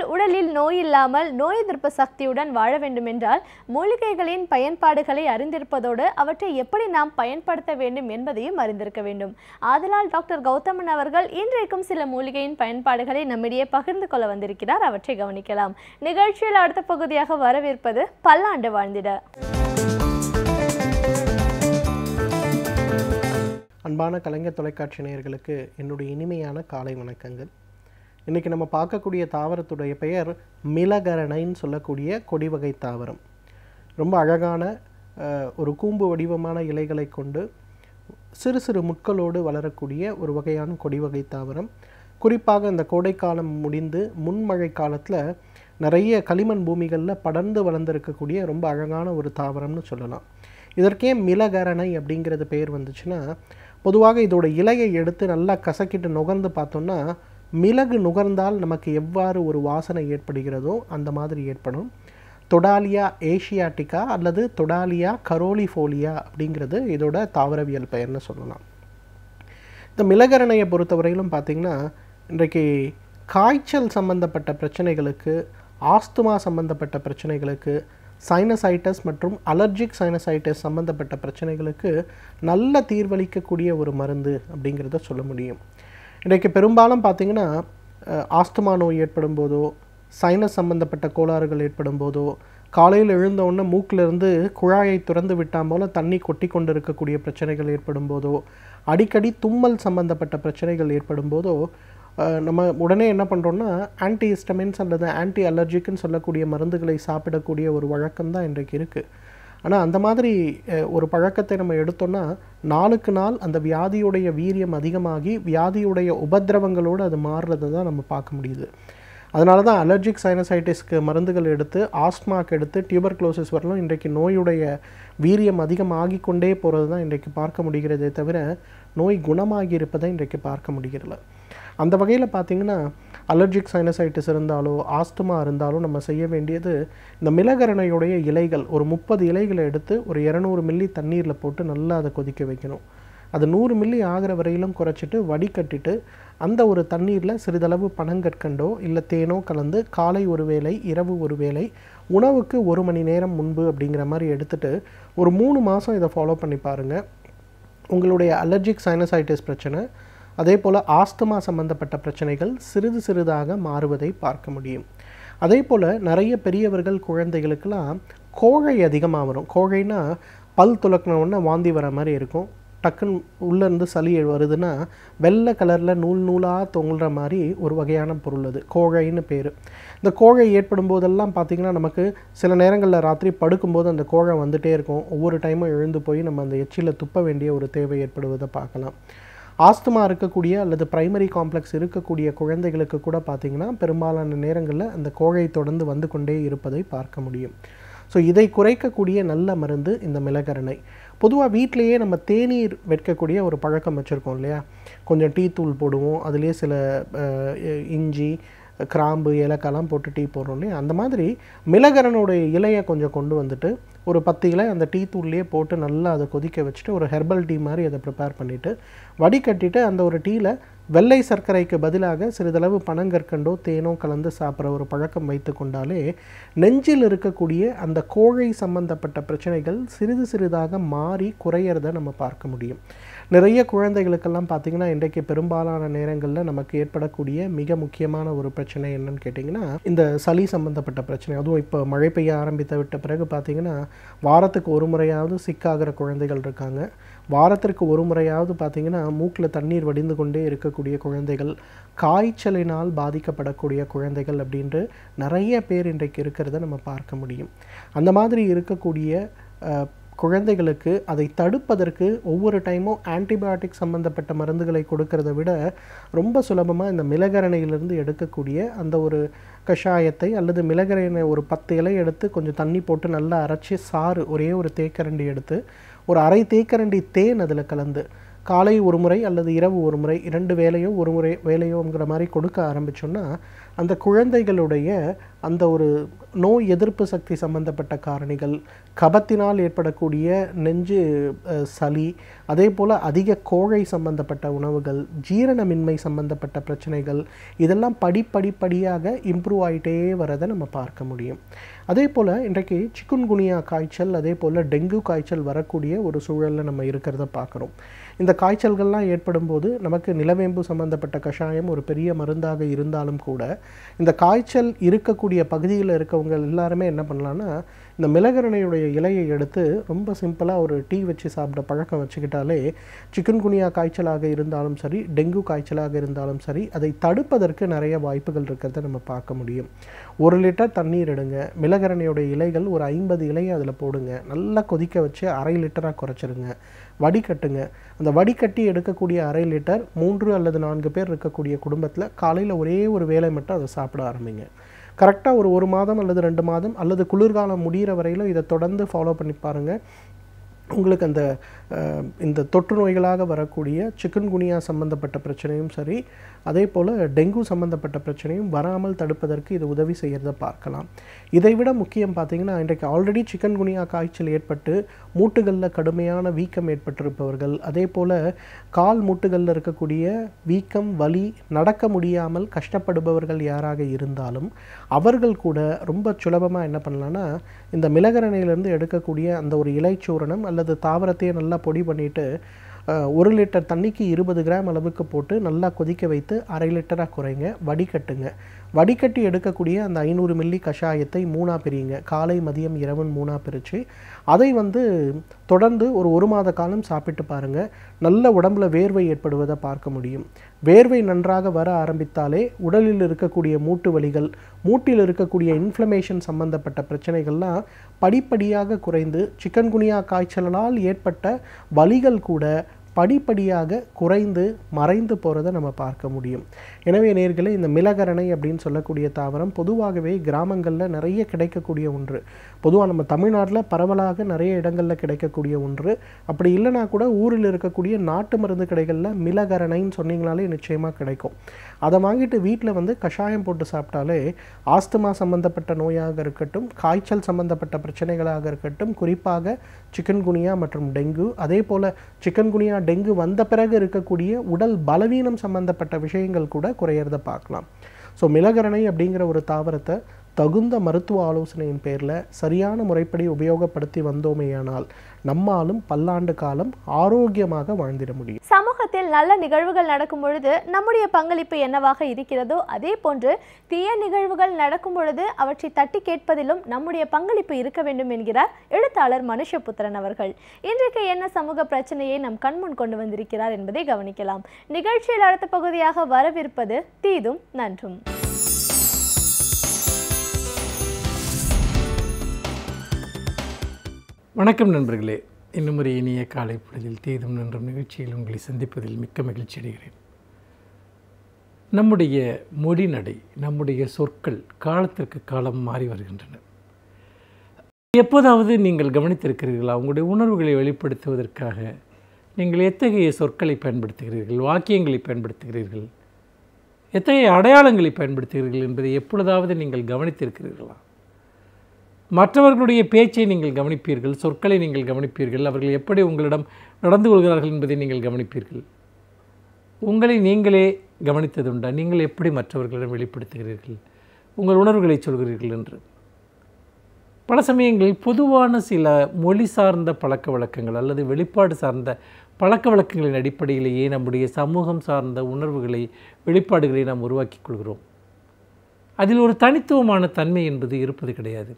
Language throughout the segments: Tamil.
மக்கள் உடலில் நோய் இல்லாமல் நோய் எதிர்ப்பு சக்தியுடன் வாழ வேண்டுமென்றால் மூலிகைகளின் பயன்பாடுகளை அறிந்திருப்பதோடு அவற்றை எப்படி நாம் பயன்படுத்த வேண்டும் என்பதையும் அறிந்திருக்க வேண்டும். ஆதலால் டாக்டர் கௌதமன் அவர்கள் இன்றைக்கும் சில மூலிகையின் பயன்பாடுகளை நம்மிடையே பகிர்ந்து கொள்ள வந்திருக்கிறார். அவற்றை கவனிக்கலாம். நிகழ்ச்சியில் அடுத்த பகுதியாக வரவேற்பது பல்லாண்டு வாழ்ந்திட. அன்பான கலைஞர் தொலைக்காட்சி நேயர்களுக்கு என்னுடைய இனிமையான காலை வணக்கங்கள். இன்றைக்கி நம்ம பார்க்கக்கூடிய தாவரத்துடைய பெயர் மிளகரணைன்னு சொல்லக்கூடிய கொடி வகை தாவரம். ரொம்ப அழகான ஒரு கூம்பு வடிவமான இலைகளை கொண்டு சிறு சிறு முட்களோடு வளரக்கூடிய ஒரு வகையான கொடி வகை தாவரம். குறிப்பாக இந்த கோடைக்காலம் முடிந்து முன்மழை காலத்தில் நிறைய களிமண் பூமிகளில் படர்ந்து வளர்ந்துருக்கக்கூடிய ரொம்ப அழகான ஒரு தாவரம்னு சொல்லலாம். இதற்கே மிளகரணை அப்படிங்கிறது பெயர் வந்துச்சுன்னா, பொதுவாக இதோட இலையை எடுத்து நல்லா கசக்கிட்டு நுகர்ந்து பார்த்தோம்னா மிளகு நுகர்ந்தால் நமக்கு எவ்வாறு ஒரு வாசனை ஏற்படுகிறதோ அந்த மாதிரி ஏற்படும். தொடாலியா ஏஷியாட்டிகா அல்லது தொடாலியா கரோலிஃபோலியா அப்படிங்கிறது இதோட தாவரவியல் பெயர்னு சொல்லலாம். இந்த மிளகரணையை பொறுத்தவரையிலும் பார்த்திங்கன்னா, இன்றைக்கு காய்ச்சல் சம்பந்தப்பட்ட பிரச்சனைகளுக்கு, ஆஸ்துமா சம்பந்தப்பட்ட பிரச்சனைகளுக்கு, சைனசைட்டஸ் மற்றும் அலர்ஜிக் சைனசைட்டஸ் சம்பந்தப்பட்ட பிரச்சனைகளுக்கு நல்ல தீர்வளிக்கக்கூடிய ஒரு மருந்து அப்படிங்கிறத சொல்ல முடியும். இன்றைக்கு பெரும்பாலும் பார்த்திங்கன்னா ஆஸ்துமா நோய் ஏற்படும் போதோ, சைனஸ் சம்பந்தப்பட்ட கோளாறுகள் ஏற்படும் போதோ, காலையில் எழுந்தவுடனே மூக்கிலிருந்து குழாயை திறந்து விட்டால் போல் தண்ணி கொட்டி கொண்டு இருக்கக்கூடிய பிரச்சனைகள் ஏற்படும் போதோ, அடிக்கடி தும்மல் சம்பந்தப்பட்ட பிரச்சனைகள் ஏற்படும் போதோ நம்ம உடனே என்ன பண்ணுறோன்னா ஆன்டிஹிஸ்டமின்ஸ் அல்லது ஆன்டி அலர்ஜிக்குன்னு சொல்லக்கூடிய மருந்துகளை சாப்பிடக்கூடிய ஒரு வழக்கம் தான் இன்றைக்கு இருக்குது. ஆனால் அந்த மாதிரி ஒரு பழக்கத்தை நம்ம எடுத்தோன்னா நாளுக்கு நாள் அந்த வியாதியுடைய வீரியம் அதிகமாகி வியாதியுடைய உபதிரவங்களோடு அது மாறுறதை தான் நம்ம பார்க்க முடியுது. அதனால தான் அலர்ஜிக் சைனசைட்டிஸ்க்கு மருந்துகள் எடுத்து, ஆஸ்மாக்கு எடுத்து, டியூபர்குலோசிஸ் வரலாம் இன்றைக்கு நோயுடைய வீரியம் அதிகமாகி கொண்டே போகிறது தான் இன்றைக்கு பார்க்க முடிகிறதே தவிர நோய் குணமாகி இருப்பதை இன்றைக்கு பார்க்க முடிகிறதில்ல. அந்த வகையில் பார்த்திங்கன்னா அலர்ஜிக் சைனசைட்டிஸ் இருந்தாலோ ஆஸ்துமா இருந்தாலோ நம்ம செய்ய வேண்டியது, இந்த மிளகரணையுடைய இலைகள் ஒரு 30 இலைகளை எடுத்து ஒரு 200 மில்லி தண்ணீரில் போட்டு நல்லா அதை கொதிக்க வைக்கணும். அது 100 மில்லி ஆகிற வரையிலும் குறைச்சிட்டு வடிகட்டிட்டு அந்த ஒரு தண்ணீரில் சிறிதளவு பனங்கற்கண்டோ இல்லை தேனோ கலந்து காலை ஒரு வேளை, இரவு ஒரு வேளை, உணவுக்கு 1 மணி நேரம் முன்பு அப்படிங்கிற மாதிரி எடுத்துகிட்டு ஒரு 3 மாதம் இதை ஃபாலோ பண்ணி பாருங்கள். உங்களுடைய அலர்ஜிக் சைனசைட்டிஸ் பிரச்சனை, அதே போல் ஆஸ்துமா சம்பந்தப்பட்ட பிரச்சனைகள் சிறிது சிறிதாக மாறுவதை பார்க்க முடியும். அதே போல் நிறைய பெரியவர்கள் குழந்தைகளுக்கெல்லாம் கோழை அதிகமாக வரும். கோழைனா பல் துலக்கினோடனே வாந்தி வர மாதிரி இருக்கும். டக்குன்னு உள்ளேருந்து சளி வருதுன்னா வெள்ளை கலரில் நூல் நூலாக தொங்குற மாதிரி ஒரு வகையான பொருள், அது கோழைன்னு பேர். இந்த கோழை ஏற்படும் போதெல்லாம் பார்த்திங்கன்னா நமக்கு சில நேரங்களில் ராத்திரி படுக்கும்போது அந்த கோழை வந்துகிட்டே இருக்கும். ஒவ்வொரு டைமும் எழுந்து போய் நம்ம அந்த எச்சில் துப்ப வேண்டிய ஒரு தேவை ஏற்படுவதை பார்க்கலாம். ஆஸ்துமா இருக்கக்கூடிய அல்லது பிரைமரி காம்ப்ளெக்ஸ் இருக்கக்கூடிய குழந்தைகளுக்கு கூட பார்த்திங்கன்னா பெரும்பாலான நேரங்களில் அந்த கோழை தொடர்ந்து வந்து கொண்டே இருப்பதை பார்க்க முடியும். ஸோ இதை குறைக்கக்கூடிய நல்ல மருந்து இந்த மிளகரணை. பொதுவாக வீட்டிலையே நம்ம தேநீர் வைக்கக்கூடிய ஒரு பழக்கம் வச்சுருக்கோம் இல்லையா? கொஞ்சம் டீ தூள் போடுவோம், அதுலேயே சில இஞ்சி, கிராம்பு, ஏலக்காய்லாம் போட்டு டீ போடுறோம் இல்லையா? அந்த மாதிரி மிளகரனுடைய இலையை கொஞ்சம் கொண்டு வந்துட்டு ஒரு 10 இலை அந்த டீ தூள்லேயே போட்டு நல்லா அதை கொதிக்க வச்சுட்டு ஒரு ஹெர்பல் டீ மாதிரி அதை ப்ரிப்பேர் பண்ணிவிட்டு வடிகட்டிட்டு அந்த ஒரு டீயில் வெள்ளை சர்க்கரைக்கு பதிலாக சிறிதளவு பனங்கற்கண்டோ தேனோ கலந்து சாப்பிட்ற ஒரு பழக்கம் வைத்து கொண்டாலே நெஞ்சில் இருக்கக்கூடிய அந்த கோழை சம்பந்தப்பட்ட பிரச்சனைகள் சிறிது சிறிதாக மாறி குறையிறத நம்ம பார்க்க முடியும். நிறைய குழந்தைகளுக்கெல்லாம் பார்த்திங்கன்னா இன்றைக்கு பெரும்பாலான நேரங்களில் நமக்கு ஏற்படக்கூடிய மிக முக்கியமான ஒரு பிரச்சனை என்னன்னு கேட்டிங்கன்னா இந்த சளி சம்பந்தப்பட்ட பிரச்சனை. அதுவும் இப்போ மழை பெய்ய ஆரம்பித்து விட்ட பிறகு பார்த்திங்கன்னா வாரத்துக்கு ஒரு முறையாவது சிக்காகிற குழந்தைகள் இருக்காங்க. வாரத்திற்கு ஒரு முறையாவது பார்த்திங்கன்னா மூக்கில் தண்ணீர் வடிந்து கொண்டே இருக்கக்கூடிய குழந்தைகள், காய்ச்சலினால் பாதிக்கப்படக்கூடிய குழந்தைகள் அப்படின்ட்டு நிறைய பேர் இன்றைக்கு இருக்கிறத நம்ம பார்க்க முடியும். அந்த மாதிரி இருக்கக்கூடிய குழந்தைகளுக்கு அதை தடுப்பதற்கு ஒவ்வொரு டைமும் ஆன்டிபயோட்டிக் சம்பந்தப்பட்ட மருந்துகளை கொடுக்கறத விட ரொம்ப சுலபமாக இந்த மிளகரணையிலிருந்து எடுக்கக்கூடிய அந்த ஒரு கஷாயத்தை அல்லது மிளகரணை ஒரு 10 இலை எடுத்து கொஞ்சம் தண்ணி போட்டு நல்லா அரைச்சி சாறு ஒரே ஒரு தேக்கரண்டி எடுத்து ஒரு அரை தேக்கரண்டி தேன் அதில் கலந்து காலை ஒரு முறை அல்லது இரவு ஒரு முறை 2 வேளையோ ஒரு முறை வேளையோங்கிற மாதிரி கொடுக்க ஆரம்பிச்சோன்னா அந்த குழந்தைகளுடைய அந்த ஒரு நோய் எதிர்ப்பு சக்தி சம்பந்தப்பட்ட காரணிகள், கபத்தினால் ஏற்படக்கூடிய நெஞ்சு சளி, அதே போல் அதிக கோழை சம்பந்தப்பட்ட உணவுகள், ஜீரணமின்மை சம்பந்தப்பட்ட பிரச்சனைகள், இதெல்லாம் படிப்படியாக இம்ப்ரூவ் ஆகிட்டே வரதை நம்ம பார்க்க முடியும். அதே போல் இன்றைக்கு சிக்குன்குனியா காய்ச்சல், அதே போல் டெங்கு காய்ச்சல் வரக்கூடிய ஒரு சூழலில் நம்ம இருக்கிறத பார்க்குறோம். இந்த காய்ச்சல்கள்லாம் ஏற்படும் போது நமக்கு நிலவேம்பு சம்பந்தப்பட்ட கஷாயம் ஒரு பெரிய மருந்தாக இருந்தாலும் கூட இந்த காய்ச்சல் இருக்கக்கூடிய பகுதியில் இருக்கவங்க எல்லாருமே என்ன பண்ணலான்னா, இந்த மிளகரணையுடைய இலையை எடுத்து ரொம்ப சிம்பிளாக ஒரு டீ வச்சு சாப்பிட பழக்கம் வச்சுக்கிட்டாலே சிக்குன்குனியா காய்ச்சலாக இருந்தாலும் சரி, டெங்கு காய்ச்சலாக இருந்தாலும் சரி, அதை தடுப்பதற்கு நிறைய வாய்ப்புகள் இருக்கிறத நம்ம பார்க்க முடியும். 1 லிட்டர் தண்ணீர் எடுங்க, மிளகரணையுடைய இலைகள் ஒரு 50 இலையை அதில் போடுங்க, நல்லா கொதிக்க வச்சு 1/2 லிட்டராக குறைச்சிருங்க, வடிகட்டுங்க. அந்த வடிகட்டி எடுக்கக்கூடிய 1/2 லிட்டர் 3 அல்லது 4 பேர் இருக்கக்கூடிய குடும்பத்தில் காலையில் ஒரே ஒரு வேளை மட்டும் அதை சாப்பிட ஆரம்பிங்க. கரெக்டாக ஒரு 1 மாதம் அல்லது 2 மாதம் அல்லது குளிர்காலம் முடிகிற வரையிலும் இதை தொடர்ந்து ஃபாலோ பண்ணி பாருங்கள். உங்களுக்கு அந்த இந்த தொற்று நோய்களாக வரக்கூடிய சிக்குன்குனியா சம்பந்தப்பட்ட பிரச்சனையும் சரி, அதே போல் டெங்கு சம்பந்தப்பட்ட பிரச்சனையும் வராமல் தடுப்பதற்கு இது உதவி செய்கிறத பார்க்கலாம். இதை விட முக்கியம் பார்த்திங்கன்னா, இன்றைக்கு ஆல்ரெடி சிக்குன்குனியா காய்ச்சல் ஏற்பட்டு மூட்டுகளில் கடுமையான வீக்கம் ஏற்பட்டிருப்பவர்கள், அதே போல் கால் மூட்டுகளில் இருக்கக்கூடிய வீக்கம், வலி, நடக்க முடியாமல் கஷ்டப்படுபவர்கள் யாராக இருந்தாலும் அவர்கள் கூட ரொம்ப சுலபமாக என்ன பண்ணலான்னா, இந்த மிளகரணையிலேருந்து எடுக்கக்கூடிய அந்த ஒரு இலைச்சூரணம் அல்லது தாவரத்தையே நல்லா பொடி பண்ணிவிட்டு 1 லிட்டர் தண்ணிக்கு 20 கிராம் அளவுக்கு போட்டு நல்லா கொதிக்க வைத்து 1/2 லிட்டராக குறைங்க, வடிகட்டுங்க. வடிகட்டி எடுக்கக்கூடிய அந்த 500 மில்லி கஷாயத்தை 3ஆக பிரியுங்க. காலை, மதியம், இரவுன்னு 3ஆக பிரித்து அதை தொடர்ந்து ஒரு 1 மாத காலம் சாப்பிட்டு பாருங்கள். நல்ல உடம்புல வேர்வை ஏற்படுவதை பார்க்க முடியும். வேர்வை நன்றாக வர ஆரம்பித்தாலே உடலில் இருக்கக்கூடிய மூட்டு வலிகள், மூட்டில் இருக்கக்கூடிய இன்ஃப்ளமேஷன் சம்பந்தப்பட்ட பிரச்சனைகள்லாம் படிப்படியாக குறைந்து சிக்குன்குனியா காய்ச்சலால் ஏற்பட்ட வலிகள் கூட படிப்படியாக குறைந்து மறைந்து போகிறத நம்ம பார்க்க முடியும். எனவே நேயர்களே, இந்த மிளகரணை அப்படின்னு சொல்லக்கூடிய தாவரம் பொதுவாகவே கிராமங்களில் நிறைய கிடைக்கக்கூடிய ஒன்று. பொதுவாக நம்ம தமிழ்நாட்டில் பரவலாக நிறைய இடங்களில் கிடைக்கக்கூடிய ஒன்று. அப்படி இல்லைனா கூட ஊரில் இருக்கக்கூடிய நாட்டு மருந்து கடைகளில் மிளகரணைன்னு சொன்னீங்கனாலே நிச்சயமாக கிடைக்கும். அதை வாங்கிட்டு வீட்டில் கஷாயம் போட்டு சாப்பிட்டாலே ஆஸ்துமா சம்பந்தப்பட்ட நோயாக இருக்கட்டும், காய்ச்சல் சம்பந்தப்பட்ட பிரச்சனைகளாக இருக்கட்டும், குறிப்பாக சிக்குன்குனியா மற்றும் டெங்கு, அதே போல் சிக்குன்குனியா டெங்கு வந்த பிறகு இருக்கக்கூடிய உடல் பலவீனம் சம்பந்தப்பட்ட விஷயங்கள் கூட குறையிறத பார்க்கலாம். ஸோ மிளகரணை அப்படிங்கிற ஒரு தாவரத்தை தகுந்த மருத்துவ ஆலோசனையின் பேரில் சரியான முறைப்படி உபயோகப்படுத்தி வந்தோமேயானால் நம்மாலும் பல்லாண்டு காலம் ஆரோக்கியமாக வாழ்ந்திட முடியும். சமூகத்தில் நல்ல நிகழ்வுகள் நடக்கும் பொழுது நம்முடைய பங்களிப்பு என்னவாக இருக்கிறதோ அதே போன்று தீய நிகழ்வுகள் நடக்கும் பொழுது அவற்றை தட்டி கேட்பதிலும் நம்முடைய பங்களிப்பு இருக்க வேண்டும் என்கிறார் எழுத்தாளர் மனுஷபுத்திரன் அவர்கள். இன்றைக்கு என்ன சமூக பிரச்சனையை நம் கண்முன் கொண்டு வந்திருக்கிறார் என்பதை கவனிக்கலாம். நிகழ்ச்சியில் அடுத்த பகுதியாக வரவிருப்பது தீதும் நன்றும். வணக்கம் நண்பர்களே, இன்னும் ஒரு இனிய காலை பொழுதில் தீதும் நன்றும் நிகழ்ச்சியில் உங்களை சந்திப்பதில் மிக்க மகிழ்ச்சி அடைகிறேன். நம்முடைய மொழிநடை, நம்முடைய சொற்கள் காலத்திற்கு காலம் மாறி வருகின்றன. எப்போதாவது நீங்கள் கவனித்திருக்கிறீர்களா? உங்களுடைய உணர்வுகளை வெளிப்படுத்துவதற்காக நீங்கள் எத்தகைய சொற்களை பயன்படுத்துகிறீர்கள், வாக்கியங்களை பயன்படுத்துகிறீர்கள், எத்தகைய அடையாளங்களை பயன்படுத்துகிறீர்கள் என்பதை எப்பொழுதாவது நீங்கள் கவனித்திருக்கிறீர்களா? மற்றவர்களுடைய பேச்சை நீங்கள் கவனிப்பீர்கள், சொற்களை நீங்கள் கவனிப்பீர்கள், அவர்கள் எப்படி உங்களிடம் நடந்து கொள்கிறார்கள் என்பதை நீங்கள் கவனிப்பீர்கள். உங்களை நீங்களே கவனித்ததுண்டா? நீங்கள் எப்படி மற்றவர்களிடம் வெளிப்படுத்துகிறீர்கள், உங்கள் உணர்வுகளை சொல்கிறீர்கள் என்று? பல சமயங்களில் பொதுவான சில மொழி சார்ந்த பழக்க வழக்கங்கள் அல்லது வெளிப்பாடு சார்ந்த பழக்க வழக்கங்களின் அடிப்படையிலேயே நம்முடைய சமூகம் சார்ந்த உணர்வுகளை, வெளிப்பாடுகளை நாம் உருவாக்கி கொள்கிறோம். அதில் ஒரு தனித்துவமான தன்மை என்பது இருப்பது கிடையாது.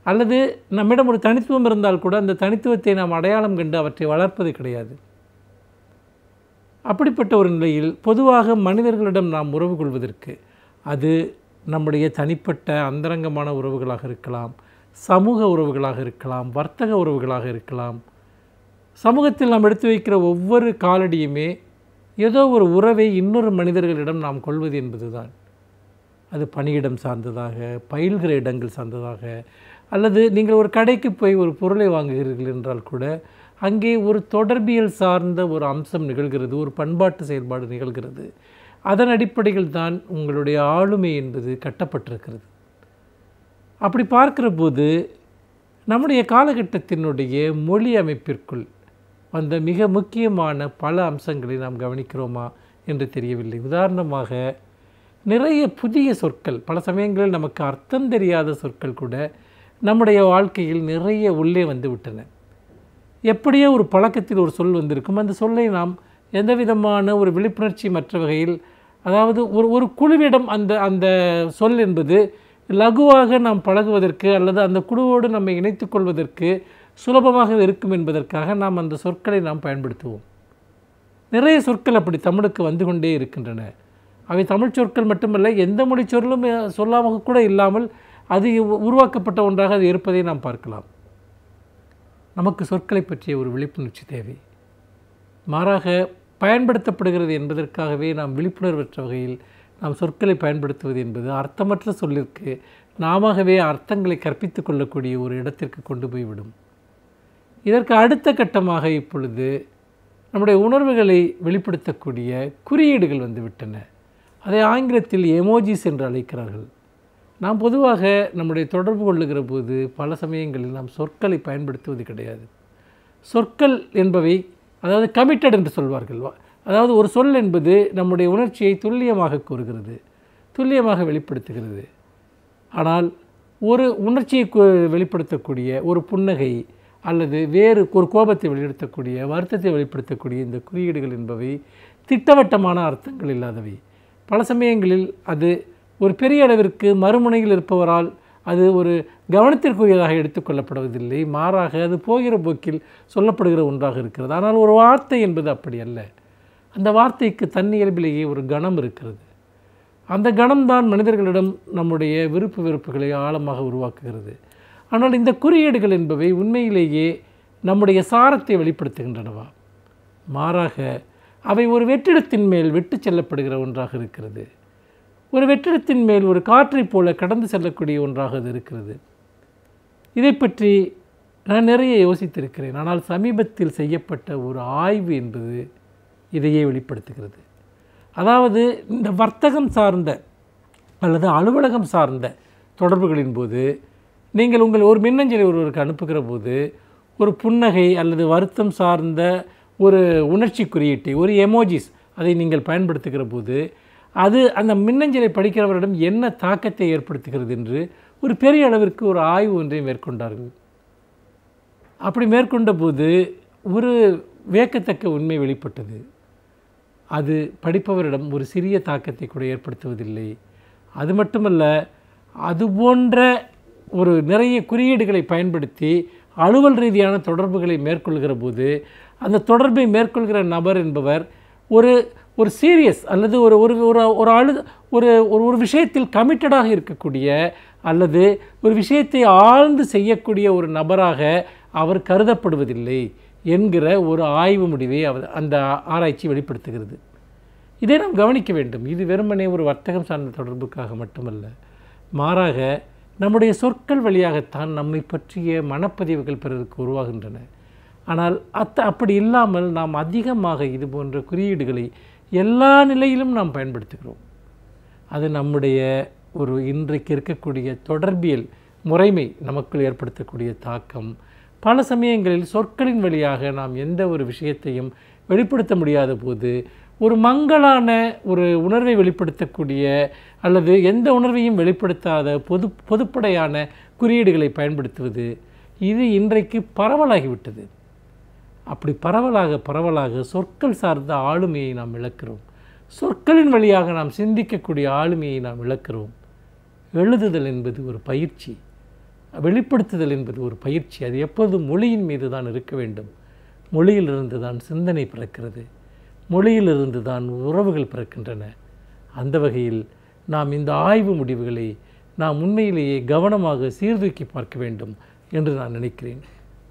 அல்லது நம்மிடம் ஒரு தனித்துவம் இருந்தால் கூட அந்த தனித்துவத்தை நாம் அடையாளம் கண்டு அவற்றை வளர்ப்பது கிடையாது. அப்படிப்பட்ட ஒரு நிலையில் பொதுவாக மனிதர்களிடம் நாம் உறவு கொள்வதற்கு, அது நம்முடைய தனிப்பட்ட அந்தரங்கமான உறவுகளாக இருக்கலாம், சமூக உறவுகளாக இருக்கலாம், வர்த்தக உறவுகளாக இருக்கலாம். சமூகத்தில் நாம் எடுத்து வைக்கிற ஒவ்வொரு காலடியுமே ஏதோ ஒரு உறவை இன்னொரு மனிதர்களிடம் நாம் கொள்வது என்பதுதான். அது பணியிடம் சார்ந்ததாக, பயில்கிற இடங்கள் சார்ந்ததாக, அல்லது நீங்கள் ஒரு கடைக்கு போய் ஒரு பொருளை வாங்குகிறீர்கள் என்றால் கூட அங்கே ஒரு தொடர்பியல் சார்ந்த ஒரு அம்சம் நிகழ்கிறது, ஒரு பண்பாட்டு செயல்பாடு நிகழ்கிறது. அதன் அடிப்படையில் தான் உங்களுடைய ஆளுமை என்பது கட்டப்பட்டிருக்கிறது. அப்படி பார்க்கிற போது நம்முடைய காலகட்டத்தினுடைய மொழி அமைப்பிற்குள் வந்த மிக முக்கியமான பல அம்சங்களை நாம் கவனிக்கிறோமா என்று தெரியவில்லை. உதாரணமாக நிறைய புதிய சொற்கள், பல சமயங்களில் நமக்கு அர்த்தம் தெரியாத சொற்கள் கூட நம்முடைய வாழ்க்கையில் நிறைய உள்ளே வந்து விட்டன. எப்படியோ ஒரு பழக்கத்தில் ஒரு சொல் வந்திருக்கும், அந்த சொல்லை நாம் எந்த விதமான ஒரு விழிப்புணர்ச்சி மற்ற வகையில், அதாவது ஒரு குழுவிடம் அந்த சொல் என்பது லகுவாக நாம் பழகுவதற்கு அல்லது அந்த குழுவோடு நம்மை இணைத்து கொள்வதற்கு சுலபமாக இருக்கும் என்பதற்காக நாம் அந்த சொற்களை நாம் பயன்படுத்துவோம். நிறைய சொற்கள் அப்படி தமிழுக்கு வந்து கொண்டே இருக்கின்றன. அவை தமிழ் சொற்கள் மட்டுமல்ல, எந்த மொழி சொல்லும் சொல்லாமல் கூட இல்லாமல் அது உருவாக்கப்பட்ட ஒன்றாக அது இருப்பதை நாம் பார்க்கலாம். நமக்கு சொற்களை பற்றிய ஒரு விழிப்புணர்ச்சி தேவை. மாறாக பயன்படுத்தப்படுகிறது என்பதற்காகவே நாம் விழிப்புணர்வற்ற வகையில் நாம் சொற்களை பயன்படுத்துவது என்பது அர்த்தமற்ற சொல்லிற்கு நாமவே அர்த்தங்களை கற்பித்து கொள்ளக்கூடிய ஒரு இடத்திற்கு கொண்டு போய்விடும். இதற்கு அடுத்த கட்டமாக இப்பொழுது நம்முடைய உணர்வுகளை வெளிப்படுத்தக்கூடிய குறியீடுகள் வந்துவிட்டன. அதை ஆங்கிலத்தில் எமோஜிஸ் என்று அழைக்கிறார்கள். நாம் பொதுவாக நம்முடைய தொடர்பு கொள்ளுகிற போது பல சமயங்களில் நாம் சொற்களை பயன்படுத்துவது கிடையாது. சொற்கள் என்பவை, அதாவது கமிட்டட் என்று சொல்வார்கள், அதாவது ஒரு சொல் என்பது நம்முடைய உணர்ச்சியை துல்லியமாக கூறுகிறது, துல்லியமாக வெளிப்படுத்துகிறது. ஆனால் ஒரு உணர்ச்சியை வெளிப்படுத்தக்கூடிய ஒரு புன்னகை அல்லது வேறு ஒரு கோபத்தை வெளிப்படுத்தக்கூடிய, வருத்தத்தை வெளிப்படுத்தக்கூடிய இந்த குறியீடுகள் என்பவை திட்டவட்டமான அர்த்தங்கள் இல்லாதவை. பல சமயங்களில் அது ஒரு பெரிய அளவிற்கு மறுமுனையில் இருப்பவரால் அது ஒரு கவனத்திற்குரியதாக எடுத்துக்கொள்ளப்படுவதில்லை. மாறாக அது போகிற போக்கில் சொல்லப்படுகிற ஒன்றாக இருக்கிறது. ஆனால் ஒரு வார்த்தை என்பது அப்படி அல்ல. அந்த வார்த்தைக்கு தன்னியல்பிலேயே ஒரு கணம் இருக்கிறது. அந்த கணம்தான் மனிதர்களிடம் நம்முடைய விருப்பு வெறுப்புகளை ஆழமாக உருவாக்குகிறது. ஆனால் இந்த குறியீடுகள் என்பவை உண்மையிலேயே நம்முடைய சாரத்தை வெளிப்படுத்துகின்றனவா? மாறாக அவை ஒரு வெற்றிடத்தின் மேல் விட்டு செல்லப்படுகிற ஒன்றாக இருக்கிறது. ஒரு வெற்றிடத்தின் மேல் ஒரு காற்றைப் போல கடந்து செல்லக்கூடிய ஒன்றாக அது இருக்கிறது. இதை பற்றி நான் நிறைய யோசித்திருக்கிறேன். ஆனால் சமீபத்தில் செய்யப்பட்ட ஒரு ஆய்வு என்பது இதையே வெளிப்படுத்துகிறது. அதாவது இந்த வர்த்தகம் சார்ந்த அல்லது அலுவலகம் சார்ந்த தொடர்புகளின் போது நீங்கள் ஒரு மின்னஞ்சலை ஒருவருக்கு அனுப்புகிற போது ஒரு புன்னகை அல்லது வருத்தம் சார்ந்த ஒரு உணர்ச்சி குறியீட்டை, ஒரு எமோஜிஸ், அதை நீங்கள் பயன்படுத்துகிற போது அது அந்த மின்னஞ்சலை படிக்கிறவரிடம் என்ன தாக்கத்தை ஏற்படுத்துகிறது என்று ஒரு பெரிய அளவிற்கு ஒரு ஆய்வு ஒன்றை மேற்கொண்டார்கள். அப்படி மேற்கொண்ட போது ஒரு வியக்கத்தக்க உண்மை வெளிப்பட்டது. அது படிப்பவரிடம் ஒரு சிறிய தாக்கத்தை கூட ஏற்படுத்துவதில்லை. அது மட்டுமல்ல, அது போன்ற ஒரு நிறைய குறியீடுகளை பயன்படுத்தி அலுவல் ரீதியான தொடர்புகளை மேற்கொள்கிற போது அந்த தொடர்பை மேற்கொள்கிற நபர் என்பவர் ஒரு சீரியஸ் அல்லது ஒரு விஷயத்தில் கமிட்டடாக இருக்கக்கூடிய அல்லது ஒரு விஷயத்தை ஆழ்ந்து செய்யக்கூடிய ஒரு நபராக அவர் கருதப்படுவதில்லை என்கிற ஒரு ஆய்வு முடிவை அந்த ஆராய்ச்சி வெளிப்படுத்துகிறது. இதை நாம் கவனிக்க வேண்டும். இது வெறுமனே ஒரு வர்த்தகம் சார்ந்த தொடர்புக்காக மட்டுமல்ல, மாறாக நம்முடைய சொற்கள் வழியாகத்தான் நம்மை பற்றிய மனப்பதிவுகள் பிறருக்கு உருவாகின்றன. ஆனால் அப்படி இல்லாமல் நாம் அதிகமாக இது போன்ற குறியீடுகளை எல்லா நிலையிலும் நாம் பயன்படுத்துகிறோம். அது நம்முடைய ஒரு இன்றைக்கு இருக்கக்கூடிய தொடர்பியல் முறைமை நமக்குள் ஏற்படுத்தக்கூடிய தாக்கம். பல சமயங்களில் சொற்களின் வழியாக நாம் எந்த ஒரு விஷயத்தையும் வெளிப்படுத்த முடியாத போது ஒரு மங்கலான ஒரு உணர்வை வெளிப்படுத்தக்கூடிய அல்லது எந்த உணர்வையும் வெளிப்படுத்தாத பொதுப்படையான குறியீடுகளை பயன்படுத்துவது, இது இன்றைக்கு பரவலாகிவிட்டது. அப்படி பரவலாக சொற்கள் சார்ந்த ஆளுமையை நாம் இழக்கிறோம். சொற்களின் வழியாக நாம் சிந்திக்கக்கூடிய ஆளுமையை நாம் இழக்கிறோம். எழுதுதல் என்பது ஒரு பயிற்சி, வெளிப்படுத்துதல் என்பது ஒரு பயிற்சி. அது எப்போதும் மொழியின் மீது தான் இருக்க வேண்டும். மொழியிலிருந்து தான் சிந்தனை பிறக்கிறது, மொழியிலிருந்து தான் உறவுகள் பிறக்கின்றன. அந்த வகையில் நாம் இந்த ஆய்வு முடிவுகளை நாம் உண்மையிலேயே கவனமாக சீர்தூக்கி பார்க்க வேண்டும் என்று நான் நினைக்கிறேன்.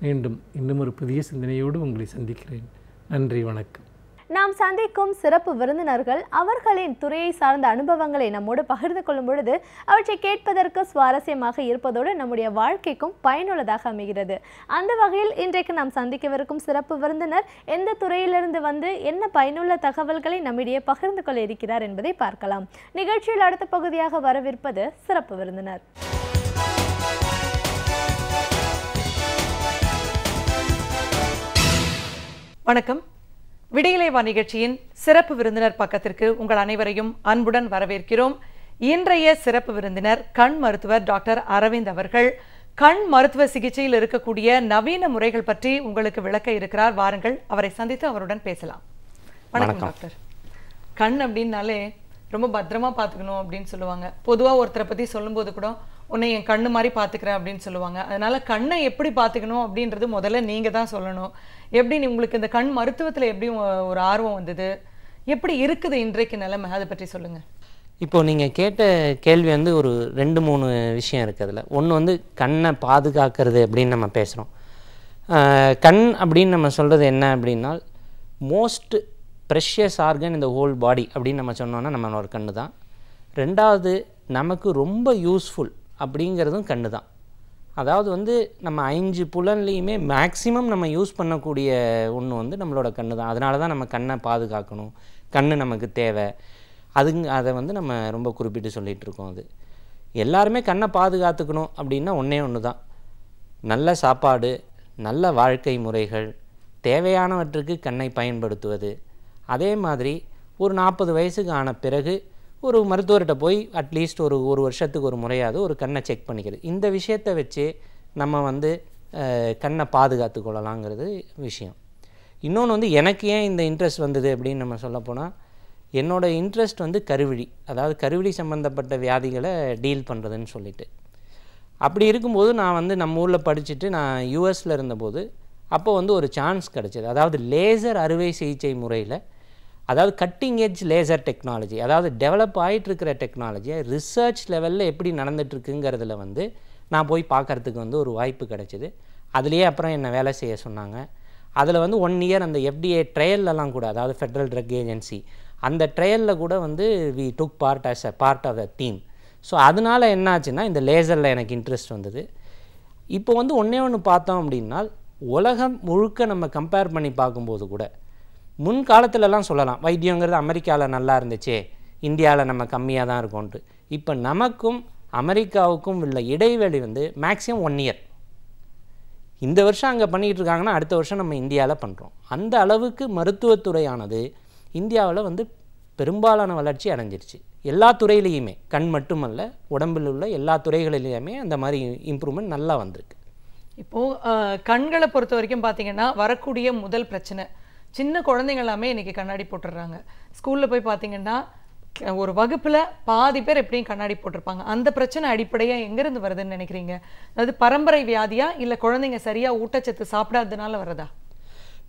மீண்டும் இன்னும் ஒரு புதிய சிந்தனையோடு உங்களை சந்திக்கிறேன். நன்றி, வணக்கம். நாம் சந்திக்கும் சிறப்பு விருந்தினர்கள் அவர்களின் துறையை சார்ந்த அனுபவங்களை நம்மோடு பகிர்ந்து கொள்ளும் பொழுது அவற்றை கேட்பதற்கு சுவாரஸ்யமாக இருப்பதோடு நம்முடைய வாழ்க்கைக்கும் பயனுள்ளதாக அமைகிறது. அந்த வகையில் இன்றைக்கு நாம் சந்திக்கவிருக்கும் சிறப்பு விருந்தினர் எந்த துறையிலிருந்து வந்து என்ன பயனுள்ள தகவல்களை நம்மிடையே பகிர்ந்து கொள்ள இருக்கிறார் என்பதை பார்க்கலாம். நிகழ்ச்சியில் அடுத்த பகுதியாக வரவிருப்பது சிறப்பு விருந்தினர். வணக்கம். விடியலைவா நிகழ்ச்சியின் சிறப்பு விருந்தினர் பக்கத்திற்கு உங்கள் அனைவரையும் அன்புடன் வரவேற்கிறோம். இன்றைய சிறப்பு விருந்தினர் கண் மருத்துவர் டாக்டர் அரவிந்த் அவர்கள். கண் மருத்துவ சிகிச்சையில் இருக்கக்கூடிய நவீன முறைகள் பற்றி உங்களுக்கு விளக்க இருக்கிறார். வாருங்கள், அவரை சந்தித்து அவருடன் பேசலாம். வணக்கம் டாக்டர். கண் அப்படின்னாலே ரொம்ப பத்திரமா பார்த்துக்கணும் அப்படின்னு சொல்லுவாங்க. பொதுவாக ஒருத்தரை பற்றி சொல்லும்போது கூட உன்னை என் கண்ணு மாதிரி பார்த்துக்கிறேன் அப்படின்னு சொல்லுவாங்க. அதனால கண்ணை எப்படி பார்த்துக்கணும் அப்படின்றது முதல்ல நீங்கள் தான் சொல்லணும். எப்படி உங்களுக்கு இந்த கண் மருத்துவத்தில் எப்படி ஒரு ஆர்வம் வந்தது, எப்படி இருக்குது இன்றைக்கு நிலைமை, அதை பற்றி சொல்லுங்கள். இப்போது நீங்கள் கேட்ட கேள்வி வந்து ஒரு 2-3 விஷயம் இருக்குது அதில். ஒன்று வந்து கண்ணை பாதுகாக்கிறது அப்படின்னு நம்ம பேசுகிறோம். கண் அப்படின்னு நம்ம சொல்கிறது என்ன அப்படின்னா மோஸ்ட் ப்ரெஷியஸ் ஆர்கன் இந்த ஹோல் பாடி அப்படின்னு நம்ம சொன்னோன்னா நம்மளோட கண்ணு தான். ரெண்டாவது நமக்கு ரொம்ப யூஸ்ஃபுல் அப்படிங்கிறதும் கண்ணு தான். அதாவது வந்து நம்ம 5 புலன்லேயுமே மேக்ஸிமம் நம்ம யூஸ் பண்ணக்கூடிய ஒன்று வந்து நம்மளோட கண்ணு தான். அதனால தான் நம்ம கண்ணை பாதுகாக்கணும், கண்ணு நமக்கு தேவை. அதை வந்து நம்ம ரொம்ப குறிப்பிட்டு சொல்லிகிட்ருக்கோம். அது எல்லாருமே கண்ணை பாதுகாத்துக்கணும் அப்படின்னா ஒன்று தான், நல்ல சாப்பாடு, நல்ல வாழ்க்கை முறைகள், தேவையானவற்றுக்கு கண்ணை பயன்படுத்துவது. அதே மாதிரி ஒரு 40 வயசுக்கு ஆன பிறகு ஒரு மருத்துவர்கிட்ட போய் அட்லீஸ்ட் ஒரு வருஷத்துக்கு ஒரு முறையாவது ஒரு கண்ணை செக் பண்ணிக்கிறது. இந்த விஷயத்தை வச்சு நம்ம வந்து கண்ணை பாதுகாத்து கொள்ளலாங்கிறது விஷயம். இன்னொன்று வந்து எனக்கு ஏன் இந்த இன்ட்ரெஸ்ட் வந்தது அப்படின்னு நம்ம சொல்லப்போனால், என்னோடய இன்ட்ரெஸ்ட் வந்து கருவிழி, அதாவது கருவிழி சம்மந்தப்பட்ட வியாதிகளை டீல் பண்ணுறதுன்னு சொல்லிட்டு. அப்படி இருக்கும்போது நான் வந்து நம்ம ஊரில் படிச்சுட்டு நான் யூஎஸில் இருந்தபோது அப்போ வந்து ஒரு சான்ஸ் கிடச்சிது. அதாவது லேசர் அறுவை சிகிச்சை முறையில், அதாவது கட்டிங் எட்ஜ் லேசர் டெக்னாலஜி, அதாவது டெவலப் ஆகிட்டுருக்கிற டெக்னாலஜியை ரிசர்ச் லெவலில் எப்படி நடந்துகிட்ருக்குங்கிறதுல வந்து நான் போய் பார்க்குறதுக்கு வந்து ஒரு வாய்ப்பு கிடச்சிது. அதுலேயே அப்புறம் என்னை வேலை செய்ய சொன்னாங்க. அதில் வந்து 1 இயர் அந்த FDA ட்ரையல்லாம் கூட, அதாவது ஃபெட்ரல் ட்ரக் ஏஜென்சி, அந்த ட்ரையலில் கூட வந்து we took part as a part of the team. So அதனால் என்ன ஆச்சுன்னா இந்த லேசரில் எனக்கு இன்ட்ரெஸ்ட் வந்தது. இப்போ வந்து ஒன்று பார்த்தோம் அப்படின்னா உலகம் முழுக்க நம்ம கம்பேர் பண்ணி பார்க்கும்போது கூட முன்காலத்துலலாம் சொல்லலாம் வைத்தியங்கிறது அமெரிக்காவில் நல்லா இருந்துச்சு, இந்தியாவில் நம்ம கம்மியாக தான் இருக்கோன்ட்டு. இப்போ நமக்கும் அமெரிக்காவுக்கும் உள்ள இடைவெளி வந்து மேக்ஸிமம் 1 இயர். இந்த வருஷம் அங்கே பண்ணிகிட்டு இருக்காங்கன்னா அடுத்த வருஷம் நம்ம இந்தியாவில் பண்ணுறோம். அந்த அளவுக்கு மருத்துவத்துறையானது இந்தியாவில் வந்து பெரும்பாலான வளர்ச்சி அடைஞ்சிருச்சு. எல்லா துறையிலையுமே, கண் மட்டுமல்ல, உடம்பில் உள்ள எல்லா துறைகளிலையுமே அந்த மாதிரி இம்ப்ரூவ்மெண்ட் நல்லா வந்திருக்கு. இப்போது கண்களை பொறுத்த வரைக்கும் பார்த்தீங்கன்னா வரக்கூடிய முதல் பிரச்சனை, சின்ன குழந்தைங்க எல்லாமே இன்றைக்கி கண்ணாடி போட்டுடுறாங்க. ஸ்கூலில் போய் பார்த்தீங்கன்னா ஒரு வகுப்பில் பாதி பேர் எப்படியும் கண்ணாடி போட்டிருப்பாங்க. அந்த பிரச்சனை அடிப்படையாக எங்கேருந்து வருதுன்னு நினைக்கிறீங்க? அதாவது பரம்பரை வியாதியா இல்லை குழந்தைங்க சரியாக ஊட்டச்சத்து சாப்பிடாததுனால வரதா?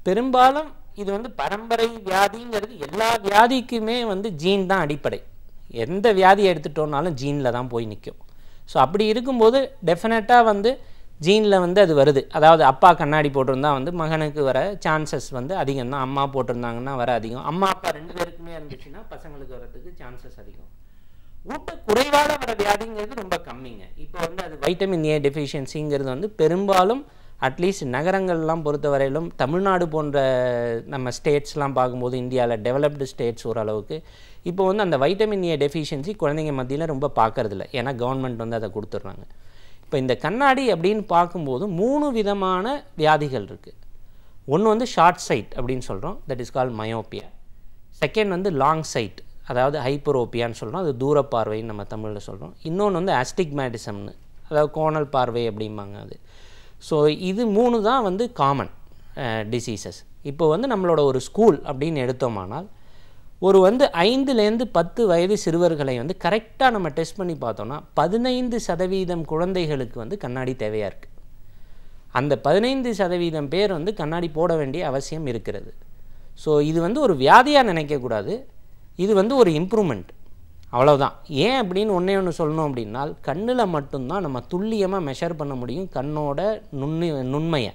பெரும்பாலும் இது வந்து பரம்பரை வியாதிங்கிறது எல்லா வியாதிக்குமே வந்து ஜீன் தான் அடிப்படை. எந்த வியாதியை எடுத்துட்டோம்னாலும் ஜீனில் தான் போய் நிற்கும். ஸோ அப்படி இருக்கும்போது டெஃபினட்டாக வந்து ஜீனில் வந்து அது வருது. அதாவது அப்பா கண்ணாடி போட்டிருந்தா வந்து மகனுக்கு வர சான்சஸ் வந்து அதிகம் தான். அம்மா போட்டிருந்தாங்கன்னா வர அதிகம். அம்மா அப்பா 2 பேருக்குமே இருந்துச்சுன்னா பசங்களுக்கு வரதுக்கு சான்சஸ் அதிகம். ஊட்ட குறைவால் வர வியாதிங்கிறது ரொம்ப கம்மிங்க. இப்போ வந்து அது வைட்டமின் ஏ டெஃபிஷியன்சிங்கிறது வந்து பெரும்பாலும் அட்லீஸ்ட் நகரங்கள்லாம் பொறுத்தவரையிலும் தமிழ்நாடு போன்ற நம்ம ஸ்டேட்ஸ்லாம் பார்க்கும்போது இந்தியாவில் டெவலப்டு ஸ்டேட்ஸ் ஓரளவுக்கு இப்போ வந்து அந்த வைட்டமின் ஏ டெஃபிஷியன்சி குழந்தைங்க மத்தியில் ரொம்ப பார்க்கறதில்ல. ஏன்னா கவர்மெண்ட் வந்து அதை கொடுத்துட்றாங்க. இப்போ இந்த கண்ணாடி அப்படின்னு பார்க்கும்போது 3 விதமான வியாதிகள் இருக்குது. ஒன்று வந்து ஷார்ட் சைட் அப்படின்னு சொல்கிறோம், that is call myopia. Second வந்து லாங் சைட், அதாவது ஹைப்பரோப்பியான்னு சொல்கிறோம், அது தூரப்பார்வைன்னு நம்ம தமிழில் சொல்கிறோம். இன்னொன்று வந்து அஸ்டிக்மேட்டிசம்னு, அதாவது கோணல் பார்வை அப்படிம்பாங்க அது. ஸோ இது 3 தான் வந்து காமன் டிசீசஸ். இப்போ வந்து நம்மளோட ஒரு ஸ்கூல் அப்படின்னு எடுத்தோமானால் ஒரு வந்து 5லேருந்து 10 வயது சிறுவர்களை வந்து கரெக்டாக நம்ம டெஸ்ட் பண்ணி பார்த்தோன்னா 15% குழந்தைகளுக்கு வந்து கண்ணாடி தேவையாக இருக்குது. அந்த 15% பேர் வந்து கண்ணாடி போட வேண்டிய அவசியம் இருக்கிறது. ஸோ இது வந்து ஒரு வியாதியாக நினைக்கக்கூடாது, இது வந்து ஒரு இம்ப்ரூவ்மெண்ட், அவ்வளோதான். ஏன் அப்படின்னு ஒன்று சொல்லணும் அப்படின்னா கண்ணில் மட்டும்தான் நம்ம துல்லியமாக மெஷர் பண்ண முடியும் கண்ணோட நுண்மையை.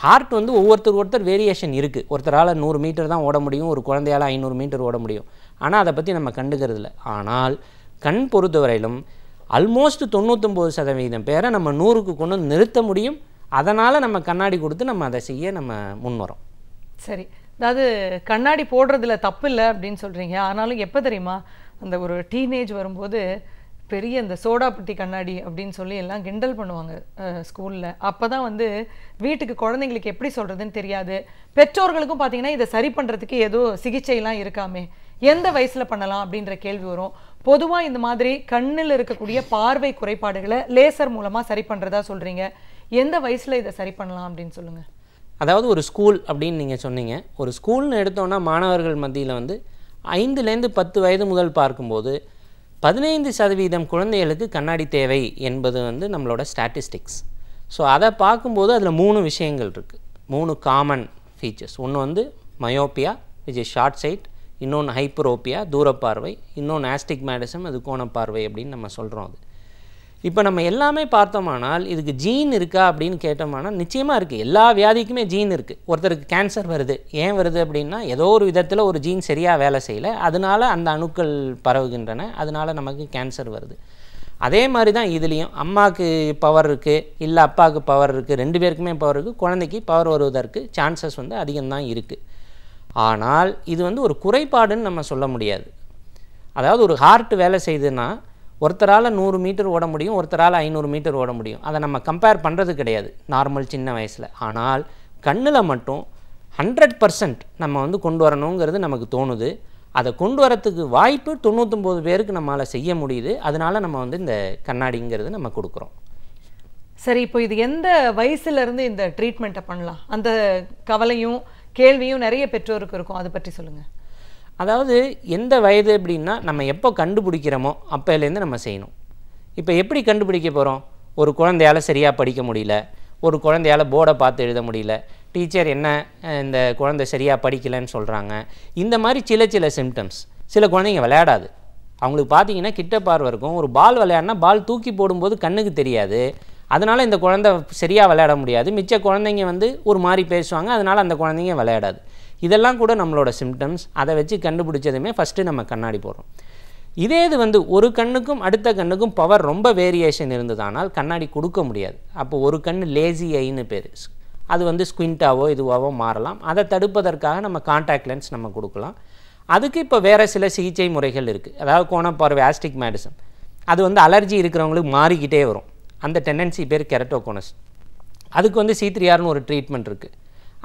ஹார்ட் வந்து ஒருத்தர் வேரியேஷன் இருக்குது. ஒருத்தரால் 100 மீட்டர் தான் ஓட முடியும், ஒரு குழந்தையால் 500 மீட்டர் ஓட முடியும். ஆனால் அதை பற்றி நம்ம கண்டுக்கிறது இல்லை. ஆனால் கண் பொறுத்தவரையிலும் ஆல்மோஸ்ட் 99% பேரை நம்ம 100க்கு கொண்டு வந்து நிறுத்த முடியும். அதனால் நம்ம கண்ணாடி கொடுத்து நம்ம அதை செய்ய நம்ம முன் வரோம். சரி, அதாவது கண்ணாடி போடுறதுல தப்பு இல்லை அப்படின்னு சொல்கிறீங்க. ஆனாலும் எப்போ தெரியுமா, அந்த ஒரு டீனேஜ் வரும்போது பெரிய இந்த சோடாப்பட்டி கண்ணாடி அப்படின்னு சொல்லி எல்லாம் கிண்டல் பண்ணுவாங்க ஸ்கூலில். அப்போ தான் வந்து வீட்டுக்கு குழந்தைங்களுக்கு எப்படி சொல்கிறதுன்னு தெரியாது. பெற்றோர்களுக்கும் பார்த்தீங்கன்னா இதை சரி பண்ணுறதுக்கு ஏதோ சிகிச்சைலாம் இருக்காமே, எந்த வயசில் பண்ணலாம் அப்படின்ற கேள்வி வரும். பொதுவாக இந்த மாதிரி கண்ணில் இருக்கக்கூடிய பார்வை குறைபாடுகளை லேசர் மூலமாக சரி பண்ணுறதா சொல்கிறீங்க. எந்த வயசில் இதை சரி பண்ணலாம் அப்படின்னு சொல்லுங்கள். அதாவது ஒரு ஸ்கூல் அப்படின்னு நீங்கள் சொன்னீங்க. ஒரு ஸ்கூல்னு எடுத்தோன்னா மாணவர்கள் மத்தியில் வந்து 5லேருந்து 10 வயது முதல் பார்க்கும்போது 15% குழந்தைகளுக்கு கண்ணாடி தேவை என்பது வந்து நம்மளோட ஸ்டாட்டிஸ்டிக்ஸ். ஸோ அதை பார்க்கும்போது அதில் 3 விஷயங்கள் இருக்குது, 3 காமன் ஃபீச்சர்ஸ். ஒன்று வந்து myopia which is short sight, இன்னொன்று ஹைப்பரோப்பியா தூரப்பார்வை, இன்னொன்று ஆஸ்டிக்மேட்டிசம் அது கோணப்பார்வை அப்படின்னு நம்ம சொல்கிறோம். அது இப்போ நம்ம எல்லாமே பார்த்தோமானால் இதுக்கு ஜீன் இருக்கா அப்படின்னு கேட்டோம்னா நிச்சயமாக இருக்குது. எல்லா வியாதிக்குமே ஜீன் இருக்குது. ஒருத்தருக்கு கேன்சர் வருது, ஏன் வருது அப்படின்னா ஏதோ ஒரு விதத்தில் ஒரு ஜீன் சரியாக வேலை செய்யலை, அதனால அந்த அணுக்கள் பரவுகின்றன, அதனால நமக்கு கேன்சர் வருது. அதே மாதிரி தான் இதுலேயும் அம்மாவுக்கு பவர் இருக்குது இல்லை அப்பாவுக்கு பவர் இருக்குது, 2 பேருக்குமே பவர் இருக்குது, குழந்தைக்கு பவர் வருவதற்கு சான்சஸ் வந்து அதிகம்தான் இருக்குது. ஆனால் இது வந்து ஒரு குறைபாடுன்னு நம்ம சொல்ல முடியாது. அதாவது ஒரு ஹார்ட் வேலை செய்யுதுன்னா ஒருத்தரால் 100 மீட்டர் ஓட முடியும், ஒருத்தரால் 500 மீட்டர் ஓட முடியும். அதை நம்ம கம்பேர் பண்ணுறது கிடையாது நார்மல் சின்ன வயசில். ஆனால் கண்ணில் மட்டும் 100% நம்ம வந்து கொண்டு வரணுங்கிறது நமக்கு தோணுது. அதை கொண்டு வரத்துக்கு வாய்ப்பு 99 பேருக்கு நம்மளால் செய்ய முடியுது. அதனால நம்ம வந்து இந்த கண்ணாடிங்கிறது நம்ம கொடுக்குறோம். சரி, இப்போ இது எந்த வயசுலேருந்து இந்த ட்ரீட்மெண்ட்டை பண்ணலாம்? அந்த கவலையும் கேள்வியும் நிறைய பெற்றோருக்கு இருக்கும், அதை பற்றி சொல்லுங்கள். அதாவது எந்த வயது அப்படின்னா நம்ம எப்போ கண்டுபிடிக்கிறோமோ அப்போலேருந்து நம்ம செய்யணும். இப்போ எப்படி கண்டுபிடிக்க போகிறோம்? ஒரு குழந்தையால் சரியாக படிக்க முடியல, ஒரு குழந்தையால் போர்டை பார்த்து எழுத முடியல, டீச்சர் என்ன இந்த குழந்தை சரியாக படிக்கலைன்னு சொல்கிறாங்க. இந்த மாதிரி சில சிம்டம்ஸ். சில குழந்தைங்க விளையாடாது, அவங்களுக்கு பார்த்தீங்கன்னா கிட்ட பார்வை இருக்கும். ஒரு பால் விளையாடினா பால் தூக்கி போடும்போது கண்ணுக்கு தெரியாது, அதனால் இந்த குழந்தை சரியாக விளையாட முடியாது. மிச்ச குழந்தைங்க வந்து ஒரு மாதிரி பேசுவாங்க, அதனால் அந்த குழந்தைங்க விளையாடாது. இதெல்லாம் கூட நம்மளோட சிம்டம்ஸ். அதை வச்சு கண்டுபிடிச்சதுமே ஃபஸ்ட்டு நம்ம கண்ணாடி போடுறோம். இதே இது வந்து ஒரு கண்ணுக்கும் அடுத்த கண்ணுக்கும் பவர் ரொம்ப வேரியேஷன் இருந்ததானால் கண்ணாடி கொடுக்க முடியாது. அப்போ ஒரு கண் லேசி ஐன்னு பேர், அது வந்து ஸ்குவிண்டாவோ இதுவாவோ மாறலாம். அதை தடுப்பதற்காக நம்ம கான்டாக்ட் லென்ஸ் நம்ம கொடுக்கலாம். அதுக்கு இப்போ வேறு சில சிகிச்சை முறைகள் இருக்குது. அதாவது கோணப்பார்வை ஆஸ்டிக்மேட்டிசம், அது வந்து அலர்ஜி இருக்கிறவங்களுக்கு மாறிக்கிட்டே வரும். அந்த டெண்டன்சி பேர் கெரட்டோகோனஸ். அதுக்கு வந்து C3Rனு ஒரு ட்ரீட்மெண்ட் இருக்குது.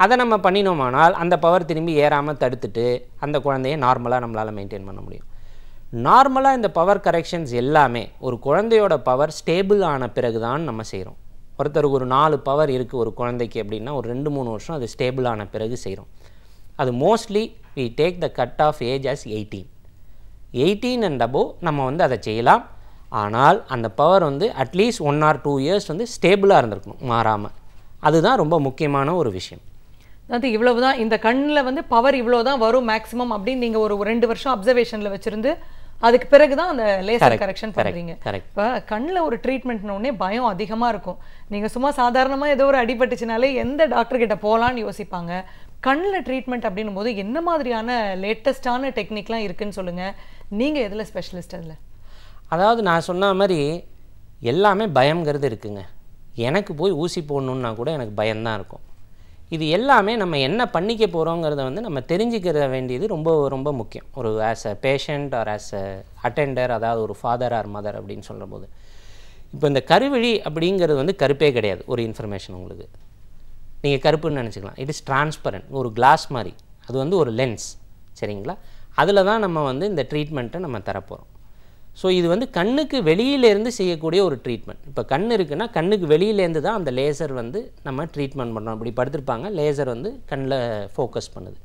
அதை நம்ம பண்ணினோமானால் அந்த பவர் திரும்பி ஏறாமல் தடுத்துட்டு அந்த குழந்தைய நார்மலாக நம்மளால் மெயின்டைன் பண்ண முடியும். நார்மலாக இந்த பவர் கரெக்ஷன்ஸ் எல்லாமே ஒரு குழந்தையோட பவர் ஸ்டேபிள் ஆன பிறகு தான் நம்ம செய்கிறோம். ஒருத்தருக்கு ஒரு 4 பவர் இருக்குது ஒரு குழந்தைக்கு அப்படின்னா ஒரு 2-3 வருஷம் அது ஸ்டேபிள் ஆன பிறகு செய்கிறோம். அது mostly we take the cut off age as 18 and above நம்ம வந்து அதை செய்யலாம். ஆனால் அந்த பவர் வந்து அட்லீஸ்ட் 1 or 2 years வந்து ஸ்டேபிளாக இருந்திருக்கணும், மாறாமல். அதுதான் ரொம்ப முக்கியமான ஒரு விஷயம். அது இவ்வளவுதான், இந்த கண்ணில் வந்து பவர் இவ்வளோதான் வரும் மேக்ஸிமம் அப்படின்னு நீங்கள் ஒரு 2 வருஷம் அப்சர்வேஷனில் வச்சுருந்து அதுக்கு பிறகு தான் அந்த லேசர் கரெக்ஷன் பண்ணுறீங்க. இப்போ கண்ணில் ஒரு ட்ரீட்மெண்ட்னோடனே பயம் அதிகமாக இருக்கும். நீங்கள் சும்மா சாதாரணமாக ஏதோ ஒரு அடிபட்டுச்சுனாலே எந்த டாக்டர்கிட்ட போகலான்னு யோசிப்பாங்க. கண்ணில் ட்ரீட்மெண்ட் அப்படின்னும் போது என்ன மாதிரியான லேட்டஸ்டான டெக்னிக்லாம் இருக்குன்னு சொல்லுங்கள். நீங்கள் எதில் ஸ்பெஷலிஸ்ட்? அதில் அதாவது நான் சொன்ன மாதிரி எல்லாமே பயங்கிறது இருக்குங்க. எனக்கு போய் ஊசி போடணுன்னா கூட எனக்கு பயம்தான் இருக்கும். இது எல்லாமே நம்ம என்ன பண்ணிக்க போகிறோங்கிறத வந்து நம்ம தெரிஞ்சுக்கிற வேண்டியது ரொம்ப ரொம்ப முக்கியம். ஒரு as a patient or as a attendant, அதாவது ஒரு ஃபாதர் ஆர் மதர் அப்படின்னு சொல்லும்போது, இப்போ இந்த கருவிழி அப்படிங்கிறது வந்து கருப்பே கிடையாது. ஒரு இன்ஃபர்மேஷன் உங்களுக்கு நீங்கள் கருப்புன்னு நினச்சிக்கலாம். இட் இஸ் டிரான்ஸ்பரண்ட், ஒரு கிளாஸ் மாதிரி. அது வந்து ஒரு லென்ஸ், சரிங்களா? அதில் தான் நம்ம வந்து இந்த ட்ரீட்மெண்ட்டை நம்ம தரப்போகிறோம். ஸோ இது வந்து கண்ணுக்கு வெளியிலேருந்து செய்யக்கூடிய ஒரு ட்ரீட்மெண்ட். இப்போ கண் இருக்குன்னா கண்ணுக்கு வெளியிலேருந்து தான் அந்த லேசர் வந்து நம்ம ட்ரீட்மெண்ட் பண்ணுறோம். அப்படி படுத்திருப்பாங்க, லேசர் வந்து கண்ணில் ஃபோக்கஸ் பண்ணுது.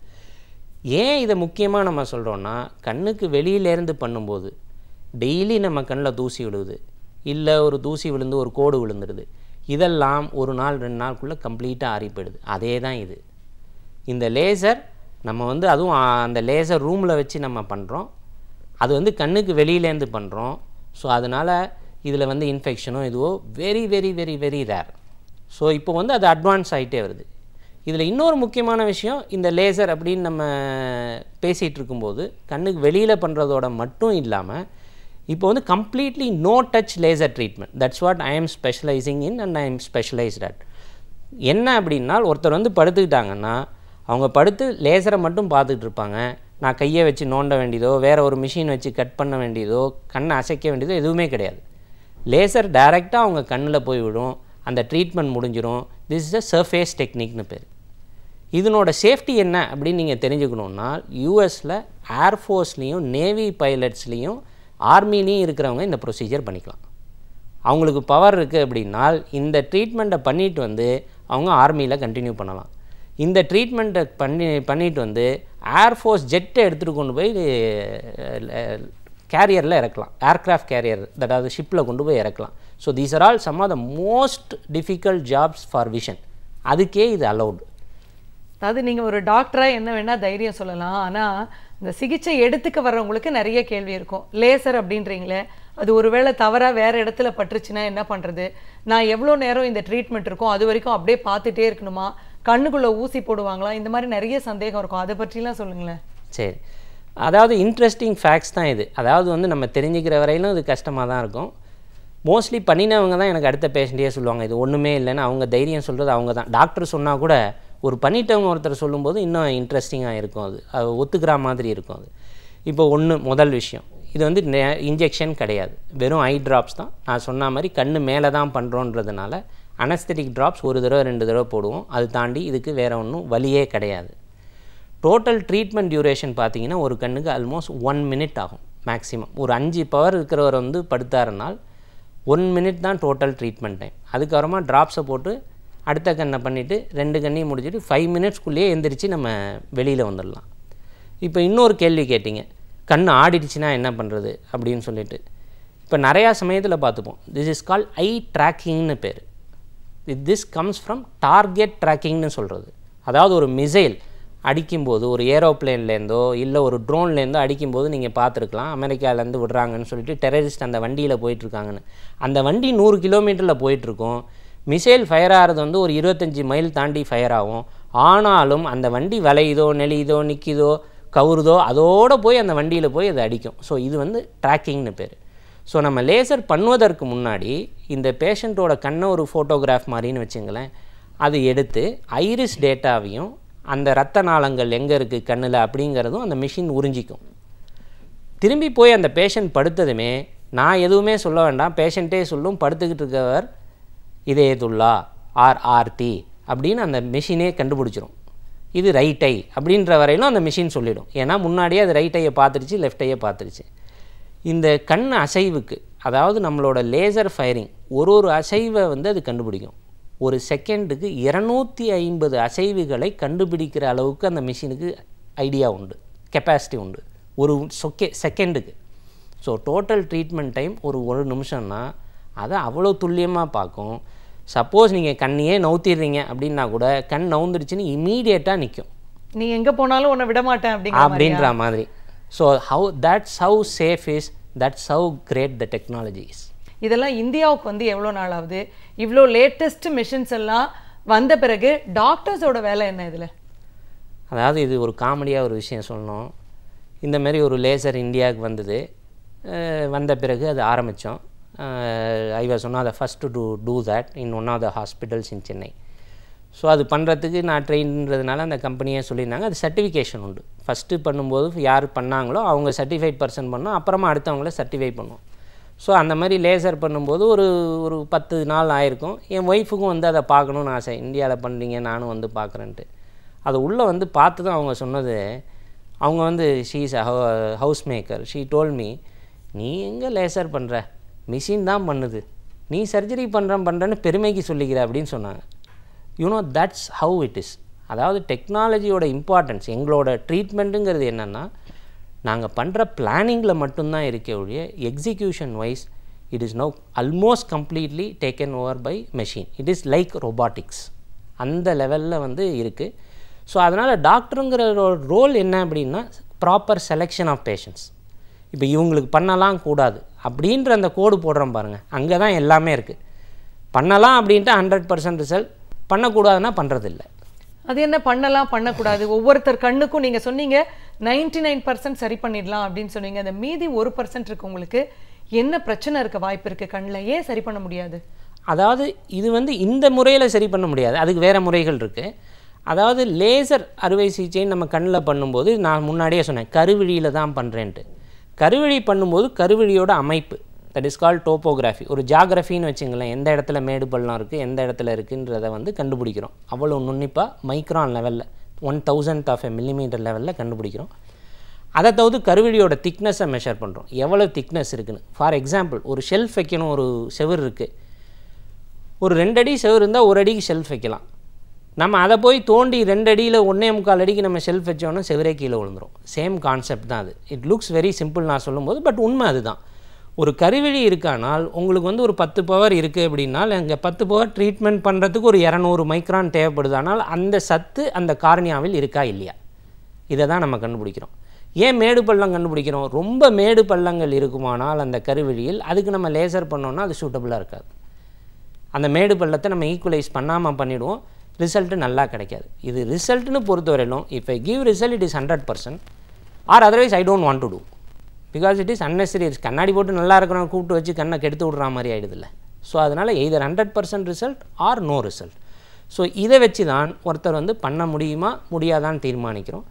ஏன் இதை முக்கியமாக நம்ம சொல்கிறோன்னா, கண்ணுக்கு வெளியிலேருந்து பண்ணும்போது டெய்லி நம்ம கண்ணில் தூசி விழுவுது, இல்லை ஒரு தூசி விழுந்து ஒரு கோடு விழுந்துடுது, இதெல்லாம் 1 நாள் 2 நாளுக்குள்ளே கம்ப்ளீட்டாக ஆறி போயிடுது. அதே தான் இது. இந்த லேசர் நம்ம வந்து அதுவும் அந்த லேசர் ரூமில் வச்சு நம்ம பண்ணுறோம். அது வந்து கண்ணுக்கு வெளியிலேருந்து பண்ணுறோம். ஸோ அதனால் இதில் வந்து இன்ஃபெக்ஷனோ இதுவோ very very very very rare. So இப்போ வந்து அது அட்வான்ஸ் ஆகிட்டே வருது. இதில் இன்னொரு முக்கியமான விஷயம், இந்த லேசர் அப்படின்னு நம்ம பேசிகிட்டு இருக்கும்போது கண்ணுக்கு வெளியில் பண்ணுறதோட மட்டும் இல்லாமல் இப்போ வந்து completely no touch laser treatment. That's what I am specialising in and I am specialised at. என்ன அப்படின்னா, ஒருத்தர் வந்து படுத்துக்கிட்டாங்கன்னா அவங்க படுத்து லேசரை மட்டும் பார்த்துட்டு இருப்பாங்க. நான் கையை வச்சு நோண்ட வேண்டியதோ வேறு ஒரு மிஷின் வச்சு கட் பண்ண வேண்டியதோ கண்ணை அசைக்க வேண்டியதோ எதுவுமே கிடையாது. லேசர் டைரெக்டாக அவங்க கண்ணில் போய் விடும், அந்த ட்ரீட்மெண்ட் முடிஞ்சிடும். திஸ் இஸ் அ சர்ஃபேஸ் டெக்னிக்னு பேர். இதனோட சேஃப்டி என்ன அப்படின்னு நீங்கள் தெரிஞ்சுக்கணுன்னா, யூஎஸில் ஏர்ஃபோர்ஸ்லேயும் நேவி பைலட்ஸ்லேயும் ஆர்மிலையும் இருக்கிறவங்க இந்த ப்ரொசீஜர் பண்ணிக்கலாம். அவங்களுக்கு பவர் இருக்குது அப்படின்னா இந்த ட்ரீட்மெண்ட்டை பண்ணிட்டு வந்து அவங்க ஆர்மியில் கண்டினியூ பண்ணலாம். இந்த ட்ரீட்மெண்ட்டை பண்ணிட்டு வந்து ஏர்ஃபோர்ஸ் ஜெட்டை எடுத்துகிட்டு கொண்டு போய் கேரியரில் இறக்கலாம். ஏர்க்ராஃப்ட் கேரியர், அதாவது ஷிப்பில் கொண்டு போய் இறக்கலாம். So these are all some of the most difficult jobs for vision. அதுக்கே இது அலௌடு. அதாவது நீங்கள் ஒரு டாக்டராக என்ன வேணால் தைரியம் சொல்லலாம், ஆனால் இந்த சிகிச்சை எடுத்துக்க வர்றவங்களுக்கு நிறைய கேள்வி இருக்கும். லேசர் அப்படின்றீங்களே, அது ஒருவேளை தவறாக வேறு இடத்துல பட்டுருச்சுன்னா என்ன பண்ணுறது? நான் எவ்வளோ நேரம் இந்த ட்ரீட்மெண்ட் இருக்கும் அது வரைக்கும் அப்படியே பார்த்துட்டே இருக்கணுமா? கண்ணுக்குள்ளே ஊசி போடுவாங்களா? இந்த மாதிரி நிறைய சந்தேகம் இருக்கும். அதை பற்றிலாம் சொல்லுங்களேன். சரி, அதாவது இன்ட்ரெஸ்டிங் ஃபேக்ட்ஸ் தான் இது. அதாவது வந்து நம்ம தெரிஞ்சுக்கிற வரையிலும் இது கஷ்டமாக தான் இருக்கும். மோஸ்ட்லி பண்ணினவங்க தான் எனக்கு அடுத்த பேஷண்ட்டே சொல்லுவாங்க இது ஒன்றுமே இல்லைன்னு. அவங்க தைரியம் சொல்கிறது அவங்க தான். டாக்டர் சொன்னால் கூட ஒரு பண்ணிட்டவங்க ஒருத்தர் சொல்லும்போது இன்னும் இன்ட்ரெஸ்டிங்காக இருக்கும். அது ஒத்துக்கிற மாதிரி இருக்கும். அது இப்போ முதல் விஷயம், இது வந்து இன்ஜெக்ஷன் கிடையாது, வெறும் ஐ ட்ராப்ஸ் தான். நான் சொன்ன மாதிரி கண்ணு மேலே தான் பண்ணுறோன்றதுனால அனஸ்தெட்டிக் ட்ராப்ஸ் 1 தடவை 2 தடவை போடுவோம். அது தாண்டி இதுக்கு வேறு ஒன்றும் வலியே கிடையாது. டோட்டல் ட்ரீட்மெண்ட் டியூரேஷன் பார்த்தீங்கன்னா ஒரு கண்ணுக்கு ஆல்மோஸ்ட் 1 மினிட் ஆகும் மேக்ஸிமம். ஒரு 5 பவர் இருக்கிறவர் வந்து படுத்தாருனால் 1 மினிட் தான் டோட்டல் ட்ரீட்மெண்ட் டைம். அதுக்கப்புறமா ட்ராப்ஸை போட்டு அடுத்த கண்ணை பண்ணிவிட்டு 2 கண்ணையும் முடிச்சுட்டு 5 மினிட்ஸ்க்குள்ளேயே எந்திரிச்சு நம்ம வெளியில் வந்துடலாம். இப்போ இன்னொரு கேள்வி கேட்டிங்க, கண் ஆடிடுச்சுன்னா என்ன பண்ணுறது அப்படின்னு சொல்லிட்டு. இப்போ நிறையா சமயத்தில் பார்த்துப்போம், திஸ் இஸ் கால் ஐ ட்ராக்கிங்னு பேர். திஸ் கம்ஸ் ஃப்ரம் டார்கெட் ட்ராக்கிங்னு சொல்கிறது. அதாவது ஒரு மிசைல் அடிக்கும்போது ஒரு ஏரோப்ளேன்லேருந்தோ இல்லை ஒரு ட்ரோன்லேருந்தோ அடிக்கும்போது நீங்கள் பார்த்துருக்கலாம், அமெரிக்காவிலேருந்து விடுறாங்கன்னு சொல்லிட்டு டெரரிஸ்ட் அந்த வண்டியில் போயிட்டுருக்காங்கன்னு. அந்த வண்டி 100 கிலோமீட்டரில் போயிட்டுருக்கோம். மிசைல் ஃபயர் ஆகிறது வந்து ஒரு 25 மைல் தாண்டி ஃபயர் ஆகும். ஆனாலும் அந்த வண்டி வளையுதோ நெளியுதோ நிற்கிதோ கவுறுதோ அதோடு போய் அந்த வண்டியில் போய் அது அடிக்கும். ஸோ இது வந்து ட்ராக்கிங்னு பேர். ஸோ நம்ம லேசர் பண்ணுவதற்கு முன்னாடி இந்த பேஷண்ட்டோட கண்ணை ஒரு ஃபோட்டோகிராஃப் மாதிரின்னு வச்சுங்களேன், அது எடுத்து ஐரிஸ் டேட்டாவையும் அந்த இரத்த நாளங்கள் எங்கே இருக்குது கண்ணில் அப்படிங்கிறதும் அந்த மிஷின் உறிஞ்சிக்கும். திரும்பி போய் அந்த பேஷண்ட் படுத்ததுமே நான் எதுவுமே சொல்ல வேண்டாம், பேஷண்ட்டே சொல்லும் படுத்துக்கிட்டு இருக்கவர் இதயத்துள்ளா ஆர்டி அப்படின்னு அந்த மிஷினே கண்டுபிடிச்சிரும். இது ரைட் ஐ அப்படின்ற வரையிலும் அந்த மிஷின் சொல்லிடும். ஏன்னா முன்னாடியே அது ரைட் ஐயை பார்த்துருச்சு, லெஃப்ட் ஐயை பார்த்துருச்சு. இந்த கண் அசைவுக்கு, அதாவது நம்மளோட லேசர் ஃபயரிங் ஒரு அசைவை வந்து அது கண்டுபிடிக்கும். ஒரு செகண்டுக்கு 250 அசைவுகளை கண்டுபிடிக்கிற அளவுக்கு அந்த மிஷினுக்கு ஐடியா உண்டு, கெப்பாசிட்டி உண்டு ஒரு செகண்டுக்கு. ஸோ டோட்டல் ட்ரீட்மெண்ட் டைம் ஒரு நிமிஷம்னா அதை அவ்வளோ துல்லியமாக பார்க்கும். சப்போஸ் நீங்கள் கண்ணையே நவுத்திடுறீங்க அப்படின்னா கூட கண் நவுந்துருச்சுன்னு இமீடியட்டாக நிற்கும். நீ எங்கே போனாலும் உன்னை விட மாட்டேன் அப்படின்ற மாதிரி. So that's how safe is, that's how great the technology is. இதெல்லாம் இந்தியாவுக்கு வந்து எவ்வளோ நாள் ஆகுது? இவ்வளோ லேட்டஸ்ட் மிஷின்ஸ் எல்லாம் வந்த பிறகு டாக்டர்ஸோட வேலை என்ன இதில்? அதாவது இது ஒரு காமெடியாக ஒரு விஷயம் சொல்லணும். இந்த மாதிரி ஒரு லேசர் இந்தியாவுக்கு வந்த பிறகு அது ஆரம்பித்தோம். I was one of the first to do that in one of the hospitals in Chennai. So அது பண்ணுறதுக்கு நான் ட்ரெயின்றதுனால அந்த கம்பெனியே சொல்லியிருந்தாங்க. அது சர்டிஃபிகேஷன் உண்டு. ஃபஸ்ட்டு பண்ணும்போது யார் பண்ணாங்களோ அவங்க சர்டிஃபைட் பர்சன் பண்ணோம், அப்புறமா அடுத்தவங்கள சர்டிஃபை பண்ணுவோம். ஸோ அந்த மாதிரி லேசர் பண்ணும்போது ஒரு 10 நாள் ஆயிருக்கும். என் ஒய்ஃபுக்கும் வந்து அதை பார்க்கணுன்னு ஆசை, இந்தியாவில் பண்ணுறீங்க நானும் வந்து பார்க்குறேன்ட்டு. அது உள்ளே வந்து பார்த்து தான் அவங்க சொன்னது, அவங்க வந்து she is a house maker. She told me, நீ எங்கே லேசர் பண்ணுற, மிஷின் தான் பண்ணுது, நீ சர்ஜரி பண்ணுறேன்னு பெருமைக்கு சொல்லிக்கிற அப்படின்னு சொன்னாங்க. You know that's how it is. அதாவது டெக்னாலஜியோட இம்பார்ட்டன்ஸ் எங்களோட ட்ரீட்மெண்ட்டுங்கிறது என்னென்னா, நாங்கள் பண்ணுற பிளானிங்கில் மட்டும்தான் இருக்கே ஒழிய execution wise it is now almost completely taken over by machine. It is like robotics, அந்த லெவலில் வந்து இருக்குது. ஸோ அதனால் டாக்டருங்கிற ரோல் என்ன அப்படின்னா, ப்ராப்பர் செலெக்ஷன் ஆஃப் பேஷண்ட்ஸ். இப்போ இவங்களுக்கு பண்ணலாம் கூடாது அப்படின்ற அந்த கோடு போடுறோம் பாருங்கள், அங்கே தான் எல்லாமே இருக்குது. பண்ணலாம் அப்படின்ட்டு 100% ரிசல்ட், பண்ணக்கூடாதுன்னா பண்ணுறதில்ல. அது என்ன பண்ணலாம் பண்ணக்கூடாது? ஒவ்வொருத்தர் கண்ணுக்கும் நீங்க சொன்னீங்க 99% சரி பண்ணிடலாம் அப்படின்னு சொன்னீங்க. அந்த மீதி 1% இருக்கு, உங்களுக்கு என்ன பிரச்சனை இருக்க வாய்ப்பு இருக்கு கண்ணில்? ஏன் சரி பண்ண முடியாது? அதாவது இது வந்து இந்த முறையில் சரி பண்ண முடியாது, அதுக்கு வேறு முறைகள் இருக்குது. அதாவது லேசர் அறுவை சிகிச்சைன்னு நம்ம கண்ணில் பண்ணும்போது நான் முன்னாடியே சொன்னேன் கருவிழியில் தான் பண்ணுறேன்ட்டு. கருவிழி பண்ணும்போது கருவிழியோட அமைப்பு, தட் இஸ் கால்ட் டோப்போகிராஃபி, ஒரு ஜாகிரஃபின்னு வச்சுங்களேன். எந்த இடத்துல மேடு பள்ளம் இருக்குது, எந்த இடத்துல இருக்குன்றதை வந்து கண்டுபிடிக்கிறோம். அவ்வளோ நுண்ணிப்பாக மைக்ரான் லெவலில் 1/1000th of a millimeter லெவலில் கண்டுபிடிக்கிறோம். அதை தவிர்த்து கருவிழியோட திக்னஸை மெஷர் பண்ணுறோம், எவ்வளோ திக்னஸ் இருக்குன்னு. ஃபார் எக்ஸாம்பிள், ஒரு ஷெல்ஃப் வைக்கணும், ஒரு செவர் இருக்குது, ஒரு 2 அடி செவர் இருந்தால் 1 அடிக்கு ஷெல்ஃப் வைக்கலாம். நம்ம அதை போய் தோண்டி 2 அடியில் 1.25 அடிக்கு நம்ம ஷெல்ஃப் வச்சோன்னா செவரே கீழே விழுந்துடும். சேம் கான்செப்ட் தான் அது. இட் லுக்ஸ் வெரி சிம்பிள் நான் சொல்லும்போது, பட் உண்மை அதுதான். ஒரு கருவிழி இருக்கானால் உங்களுக்கு வந்து ஒரு 10 பவர் இருக்குது அப்படின்னால் அங்கே 10 பவர் ட்ரீட்மெண்ட் பண்ணுறதுக்கு ஒரு 200 மைக்ரான் தேவைப்படுது. ஆனால் அந்த சத்து அந்த கார்னியாவில் இருக்கா இல்லையா, இதை தான் நம்ம கண்டுபிடிக்கிறோம். ஏன் மேடு பள்ளம் கண்டுபிடிக்கிறோம்? ரொம்ப மேடு பள்ளங்கள் இருக்குமானால் அந்த கருவிழியில் அதுக்கு நம்ம லேசர் பண்ணோன்னா அது சூட்டபுளாக இருக்காது. அந்த மேடு பள்ளத்தை நம்ம ஈக்குவலைஸ் பண்ணாமல் பண்ணிவிடுவோம், ரிசல்ட்டு நல்லா கிடைக்காது. இது ரிசல்ட்னு பொறுத்தவரையிலும் if I give result it is 100% or otherwise I don't want to do, because it is unnecessary. கண்ணாடி போட்டு நல்லா இருக்கிறவங்க கூப்பிட்டு வச்சு கண்ணை கெடுத்து விட்ற மாதிரி ஆகிடுதில்ல. ஸோ அதனால் either 100% result or no result. So இதை வச்சு தான் ஒருத்தர் வந்து பண்ண முடியுமா முடியாதான்னு தீர்மானிக்கிறோம்.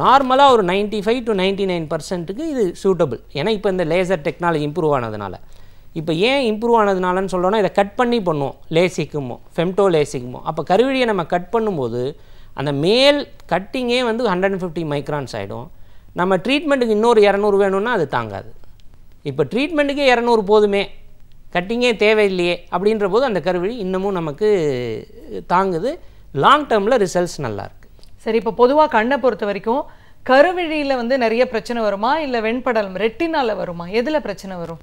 நார்மலாக ஒரு 95 to 99%க்கு இது சூட்டபிள். ஏன்னா இப்போ இந்த லேசர் டெக்னாலஜி இம்ப்ரூவ் ஆனதுனால. இப்போ ஏன் இம்ப்ரூவ் ஆனதுனாலன்னு சொல்கிறோன்னா, இதை கட் பண்ணி பண்ணுவோம், லேசிக்குமோ ஃபெம்டோ லேசிக்குமோ. அப்போ கருவிழியை நம்ம கட் பண்ணும்போது அந்த மேல் கட்டிங்கே வந்து 150 மைக்ரான்ஸ் ஆகிடும். நம்ம ட்ரீட்மெண்ட்டுக்கு இன்னொரு 200 வேணும்னா அது தாங்காது. இப்போ ட்ரீட்மெண்ட்டுக்கே 200 போதுமே, கட்டிங்கே தேவையில்லையே அப்படின்ற போது அந்த கருவிழி இன்னமும் நமக்கு தாங்குது. லாங் டேர்மில் ரிசல்ட்ஸ் நல்லாயிருக்கு. சரி, இப்போ பொதுவாக கண்ணை பொறுத்த வரைக்கும் கருவிழியில் வந்து நிறைய பிரச்சனை வருமா, இல்லை வெண்படலம் ரெட்டினால வருமா, எதில் பிரச்சனை வரும்?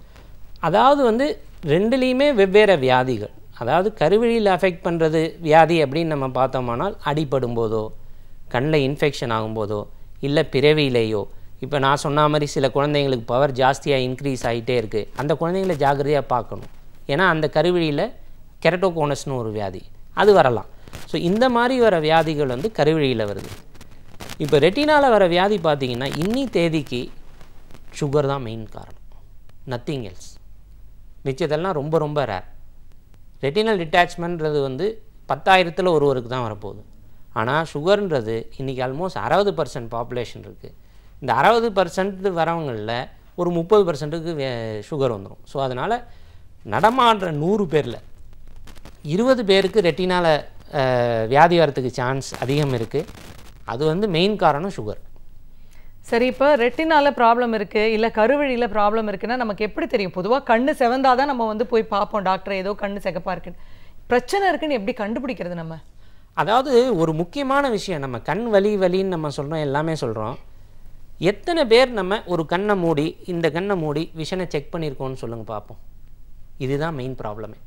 அதாவது வந்து ரெண்டுலேயுமே வெவ்வேறு வியாதிகள். அதாவது கருவிழியில் அஃபெக்ட் பண்ணுறது வியாதி அப்படின்னு நம்ம பார்த்தோம்னால் அடிபடும் போதோ, கண்ணில் இன்ஃபெக்ஷன் ஆகும்போதோ, இல்லை பிறவியிலேயோ. இப்போ நான் சொன்ன மாதிரி சில குழந்தைங்களுக்கு பவர் ஜாஸ்தியாக இன்க்ரீஸ் ஆகிட்டே இருக்குது, அந்த குழந்தைங்களை ஜாக்கிரதையாக பார்க்கணும். ஏன்னா அந்த கருவிழியில் கெரட்டோகோனஸ்னு ஒரு வியாதி அது வரலாம். ஸோ இந்த மாதிரி வர வியாதிகள் வந்து கருவிழியில் வருது. இப்போ ரெட்டினால் வர வியாதி பார்த்திங்கன்னா இன்னி தேதிக்கு சுகர் தான் மெயின் காரணம், நத்திங் எல்ஸ். மிச்சதெல்லாம் ரொம்ப ரொம்ப ரேர். ரெட்டினல் டிட்டாச்மெண்ட்றது வந்து 10,000ல் ஒருவருக்கு தான் வரப்போகுது. ஆனால் சுகர்ன்றது இன்றைக்கி ஆல்மோஸ்ட் 60% பாப்புலேஷன் இருக்குது. இந்த 60% வரவங்களில் ஒரு 30%க்கு சுகர் வந்துடும். ஸோ அதனால் நடமாடுற 100 பேரில் 20 பேருக்கு ரெட்டினால் வியாதி வரத்துக்கு சான்ஸ் அதிகம் இருக்குது. அது வந்து மெயின் காரணம் சுகர். சரி, இப்போ ரெட்டினால ப்ராப்ளம் இருக்குது இல்லை கருவிழியில் ப்ராப்ளம் இருக்குன்னா நமக்கு எப்படி தெரியும்? பொதுவாக கண்ணு செவந்தால் தான் நம்ம வந்து போய் பார்ப்போம் டாக்டர், ஏதோ கண்ணு செகப்பாக இருக்குன்னு. பிரச்சனை இருக்குன்னு எப்படி கண்டுபிடிக்கிறது நம்ம? அதாவது ஒரு முக்கியமான விஷயம், நம்ம கண் வலின்னு நம்ம சொல்கிறோம், எல்லாமே சொல்கிறோம். எத்தனை பேர் நம்ம ஒரு கண்ணை மூடி இந்த கண்ணை மூடி விஷனை செக் பண்ணியிருக்கோன்னு சொல்லுங்கள் பார்ப்போம். இதுதான் மெயின் ப்ராப்ளமே.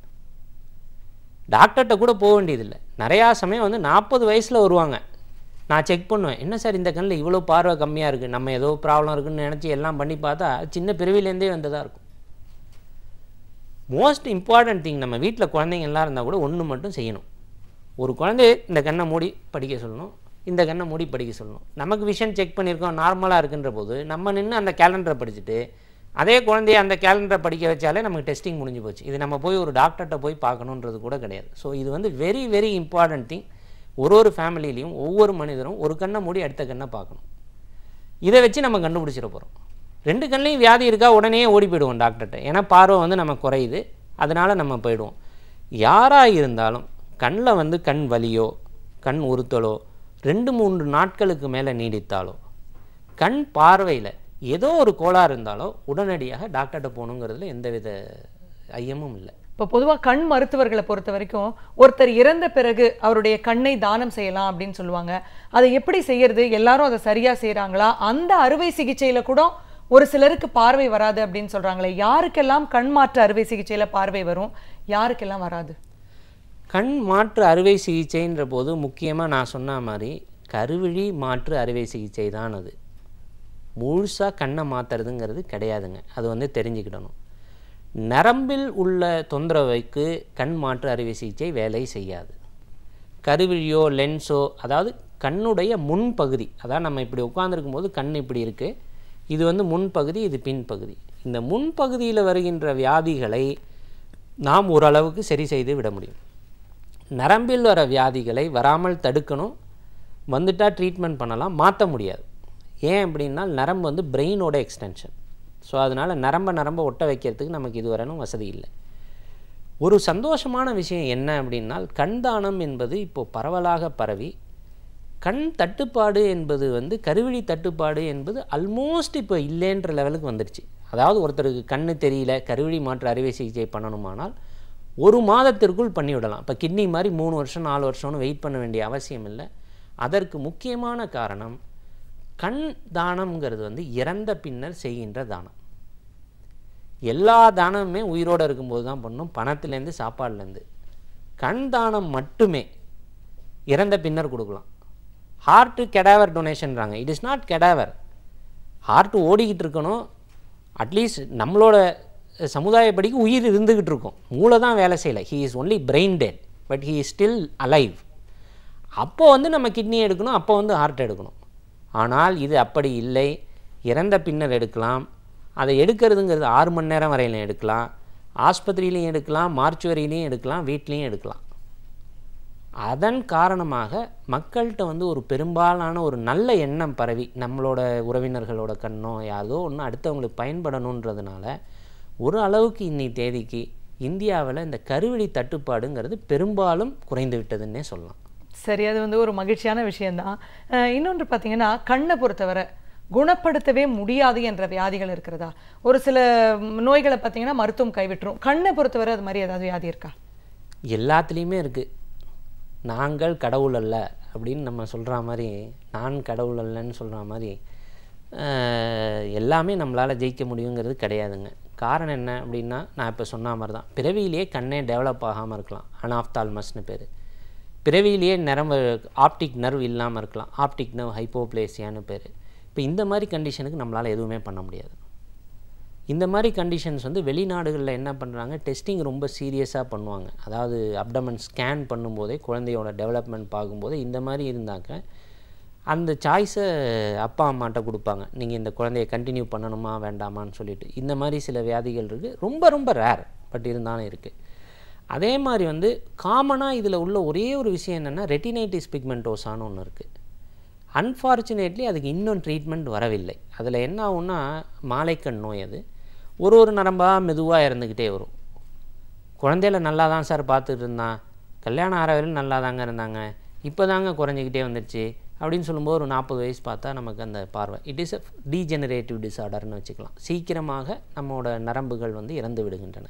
டாக்டர்கிட்ட கூட போக வேண்டியதில்லை. நிறையா சமயம் வந்து 40 வயசில் வருவாங்க, நான் செக் பண்ணுவேன், என்ன சார் இந்த கண்ணில் இவ்வளோ பார்வை கம்மியாக இருக்குது, நம்ம ஏதோ ப்ராப்ளம் இருக்குதுன்னு நினச்சி எல்லாம் பண்ணி பார்த்தா சின்ன பிறவிலேருந்தே வந்ததாக இருக்கும். மோஸ்ட் இம்பார்ட்டன்ட் திங், நம்ம வீட்டில் குழந்தைங்க எல்லாம் இருந்தால் கூட ஒன்று மட்டும் செய்யணும். ஒரு குழந்தைய இந்த கண்ணை மூடி படிக்க சொல்லணும், இந்த கண்ணை மூடி படிக்க சொல்லணும். நமக்கு விஷன் செக் பண்ணியிருக்கோம் நார்மலாக இருக்குன்ற போது நம்ம நின்று அந்த கேலண்டரை படிச்சுட்டு அதே குழந்தைய அந்த கேலண்டரை படிக்க வச்சாலே நமக்கு டெஸ்டிங் முடிஞ்சு போச்சு. இது நம்ம போய் ஒரு டாக்டர்கிட்ட போய் பார்க்கணுன்றது கூட கிடையாது. ஸோ இது வந்து வெரி வெரி இம்பார்ட்டன்ட் திங். ஒரு ஃபேமிலிலையும் ஒவ்வொரு மனிதரும் ஒரு கண்ணை மூடி அடுத்த கண்ணை பார்க்கணும். இதை வச்சு நம்ம கண்டுபிடிச்சிட போகிறோம். 2 கண்ணையும் வியாதி இருக்கா உடனே ஓடி போயிடுவோம் டாக்டர்கிட்ட. ஏன்னா பார்வை வந்து நம்ம குறையுது, அதனால் நம்ம போயிடுவோம். யாராக இருந்தாலும் கண்ணில் வந்து கண் வலியோ கண் உறுத்தலோ 2-3 நாட்களுக்கு மேலே நீடித்தாலோ, கண் பார்வையில் ஏதோ ஒரு கோளாறு இருந்தாலோ உடனடியாக டாக்டர்கிட்ட போகணுங்கிறதுல எந்தவித ஐயமும் இல்லை. இப்போ பொதுவாக கண் மருத்துவர்களை பொறுத்த வரைக்கும் ஒருத்தர் இறந்த பிறகு அவருடைய கண்ணை தானம் செய்யலாம் அப்படின்னு சொல்லுவாங்க. அதை எப்படி செய்யறது? எல்லாரும் அதை சரியாக செய்கிறாங்களா? அந்த அறுவை சிகிச்சையில் கூட ஒரு சிலருக்கு பார்வை வராது அப்படின்னு சொல்கிறாங்களே, யாருக்கெல்லாம் கண் மாற்று அறுவை சிகிச்சையில் பார்வை வரும், யாருக்கெல்லாம் வராது? கண் மாற்று அறுவை சிகிச்சைன்ற போது முக்கியமாக நான் சொன்ன மாதிரி கருவிழி மாற்று அறுவை சிகிச்சை தான். அது முழுசாக கண்ணை மாற்றுறதுங்கிறது கிடையாதுங்க. அது வந்து தெரிஞ்சுக்கிடணும். நரம்பில் உள்ள தொந்தரவுக்கு கண் மாற்று அறுவை சிகிச்சை வேலை செய்யாது. கருவிழியோ லென்ஸோ, அதாவது கண்ணுடைய முன்பகுதி, அதாவது நம்ம இப்படி உட்கார்ந்துருக்கும் போது கண் இப்படி இருக்குது, இது வந்து முன்பகுதி, இது பின்பகுதி. இந்த முன்பகுதியில் வருகின்ற வியாதிகளை நாம் ஓரளவுக்கு சரி செய்து விட முடியும். நரம்பில் வர வியாதிகளை வராமல் தடுக்கணும், வந்துட்டால் ட்ரீட்மெண்ட் பண்ணலாம், மாற்ற முடியாது. ஏன் அப்படின்னா நரம்பு வந்து பிரெயினோட எக்ஸ்டென்ஷன். ஸோ அதனால் நரம்பை ஒட்ட வைக்கிறதுக்கு நமக்கு இதுவரையும் வசதி இல்லை. ஒரு சந்தோஷமான விஷயம் என்ன அப்படின்னா, கண் தானம் என்பது இப்போது பரவலாக பரவி, கண் தட்டுப்பாடு என்பது வந்து கருவிழி தட்டுப்பாடு என்பது ஆல்மோஸ்ட் இப்போ இல்லைன்ற லெவலுக்கு வந்துடுச்சு. அதாவது ஒருத்தருக்கு கண் தெரியல, கருவிழி மாற்று அறுவை சிகிச்சை பண்ணணுமானால் 1 மாதத்திற்குள் பண்ணிவிடலாம். இப்போ கிட்னி மாதிரி 3 வருஷம் 4 வருஷம்னு வெயிட் பண்ண வேண்டிய அவசியம் இல்லை. அதற்கு முக்கியமான காரணம் கண் தானம்ங்கிறது வந்து இறந்த பின்னர் செய்கின்ற தானம். எல்லா தானமுமே உயிரோடு இருக்கும்போது தான் பண்ணணும், பணத்துலேருந்து சாப்பாடுலேருந்து. கண் தானம் மட்டுமே இறந்த பின்னர் கொடுக்கலாம். ஹார்ட்டு கெடாவர் டொனேஷன்றாங்க, it is not cadaver. Heart ஓடிக்கிட்டு இருக்கணும், அட்லீஸ்ட் நம்மளோட சமுதாயப்படிக்கு உயிர் இருந்துக்கிட்டு இருக்கும், மூளை தான் வேலை செய்யலை. He is only brain dead, but he is still alive. அப்போ வந்து நம்ம கிட்னி எடுக்கணும், அப்போ வந்து ஹார்ட் எடுக்கணும். ஆனால் இது அப்படி இல்லை, இறந்த பின்னர் எடுக்கலாம். அதை எடுக்கிறதுங்கிறது 6 மணி நேரம் வரையிலும் எடுக்கலாம், ஆஸ்பத்திரியிலையும் எடுக்கலாம், மார்ச்சுவரியிலையும் எடுக்கலாம், வீட்லேயும் எடுக்கலாம். அதன் காரணமாக மக்கள்கிட்ட வந்து ஒரு பெரும்பாலான ஒரு நல்ல எண்ணம் பரவி, நம்மளோட உறவினர்களோட கண்ணோ யாரோ ஒன்று அடுத்தவங்களுக்கு பயன்படணுன்றதுனால ஒரு அளவுக்கு இன்னி தேதிக்கு இந்தியாவில் இந்த கருவிழி தட்டுப்பாடுங்கிறது பெரும்பாலும் குறைந்து விட்டதுன்னே சொல்லலாம். சரி, அது வந்து ஒரு மகிழ்ச்சியான விஷயம்தான். இன்னொன்று பார்த்தீங்கன்னா, கண்ணை பொறுத்தவரை குணப்படுத்தவே முடியாது என்ற வியாதிகள் இருக்கிறதா? ஒரு சில நோய்களை பார்த்தீங்கன்னா மருத்துவம் கைவிட்டுரும். கண்ணை பொறுத்தவரை அது மாதிரி ஏதாவது வியாதி இருக்கா? எல்லாத்துலேயுமே இருக்குது. நாங்கள் கடவுள் அல்ல அப்படின்னு நம்ம சொல்கிற மாதிரி, நான் கடவுள் அல்லன்னு சொல்கிற மாதிரி எல்லாமே நம்மளால் ஜெயிக்க முடியுங்கிறது கிடையாதுங்க. காரணம் என்ன அப்படின்னா, நான் இப்போ சொன்ன மாதிரி தான், பிறவியிலேயே கண்ணே டெவலப் ஆகாமல் இருக்கலாம், அனாப்தால்மஸ்னு பேர். பிறவியிலேயே நரம்பு ஆப்டிக் நர்வ் இல்லாமல் இருக்கலாம், ஆப்டிக் நர்வ் ஹைப்போப்ளேசியான்னு பேர். இப்போ இந்த மாதிரி கண்டிஷனுக்கு நம்மளால் எதுவுமே பண்ண முடியாது. இந்த மாதிரி கண்டிஷன்ஸ் வந்து வெளிநாடுகளில் என்ன பண்ணுறாங்க, டெஸ்டிங் ரொம்ப சீரியஸாக பண்ணுவாங்க. அதாவது அப்டமன் ஸ்கேன் பண்ணும்போதே குழந்தையோட டெவலப்மெண்ட் பார்க்கும்போது இந்த மாதிரி இருந்தாக்க அந்த சாய்ஸை அப்பா அம்மாட்ட கொடுப்பாங்க, நீங்கள் இந்த குழந்தைய கண்டினியூ பண்ணணுமா வேண்டாமான்னு சொல்லிட்டு. இந்த மாதிரி சில வியாதிகள் இருக்குது, ரொம்ப ரொம்ப ரேர், பட் இருந்தாலும் இருக்குது. அதே மாதிரி வந்து காமனாக இதில் உள்ள ஒரே ஒரு விஷயம் என்னென்னா, ரெட்டினைட்டிஸ் பிக்மெண்டோசான்னு ஒன்று இருக்குது. அன்ஃபார்ச்சுனேட்லி அதுக்கு இன்னும் ட்ரீட்மெண்ட் வரவில்லை. அதில் என்ன ஆகுன்னா, மாலைக்கண் நோய், அது ஒரு நரம்பாக மெதுவாக இறந்துக்கிட்டே வரும். குழந்தையில நல்லா தான் சார் பார்த்துட்டு இருந்தான், கல்யாணம் ஆகிற வரையும் நல்லா தாங்க இருந்தாங்க, இப்போ தாங்க குறைஞ்சிக்கிட்டே வந்துடுச்சு அப்படின்னு சொல்லும்போது ஒரு 40 வயசு பார்த்தா நமக்கு அந்த பார்வை, இட் இஸ் அ டீஜெனரேட்டிவ் டிஸார்டர்னு வச்சுக்கலாம். சீக்கிரமாக நம்மளோட நரம்புகள் வந்து இறந்து விடுகின்றன.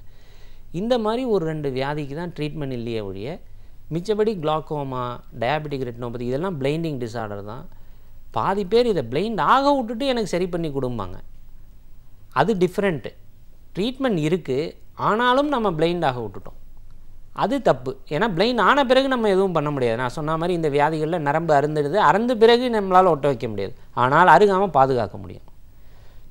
இந்த மாதிரி ஒரு 2 வியாதிக்கு தான் ட்ரீட்மெண்ட் இல்லையே ஒழிய, மிச்சபடி கிளாக்கோமா, டயாபெட்டிக் ரெட்டினோபதி இதெல்லாம் பிளைண்டிங் டிஸார்டர் தான். பாதி பேர் இதை பிளைண்ட் ஆக விட்டுட்டு எனக்கு சரி பண்ணி கொடுப்பாங்க, அது டிஃப்ரெண்ட்டு. ட்ரீட்மெண்ட் இருக்குது, ஆனாலும் நம்ம பிளைண்ட் ஆக விட்டுட்டோம், அது தப்பு. ஏன்னா பிளைண்ட் ஆன பிறகு நம்ம எதுவும் பண்ண முடியாது. நான் சொன்ன மாதிரி இந்த வியாதிகளில் நரம்பு அருந்துடுது, அறந்த பிறகு நம்மளால் ஒட்ட வைக்க முடியாது, ஆனால் அருகாமல் பாதுகாக்க முடியும்.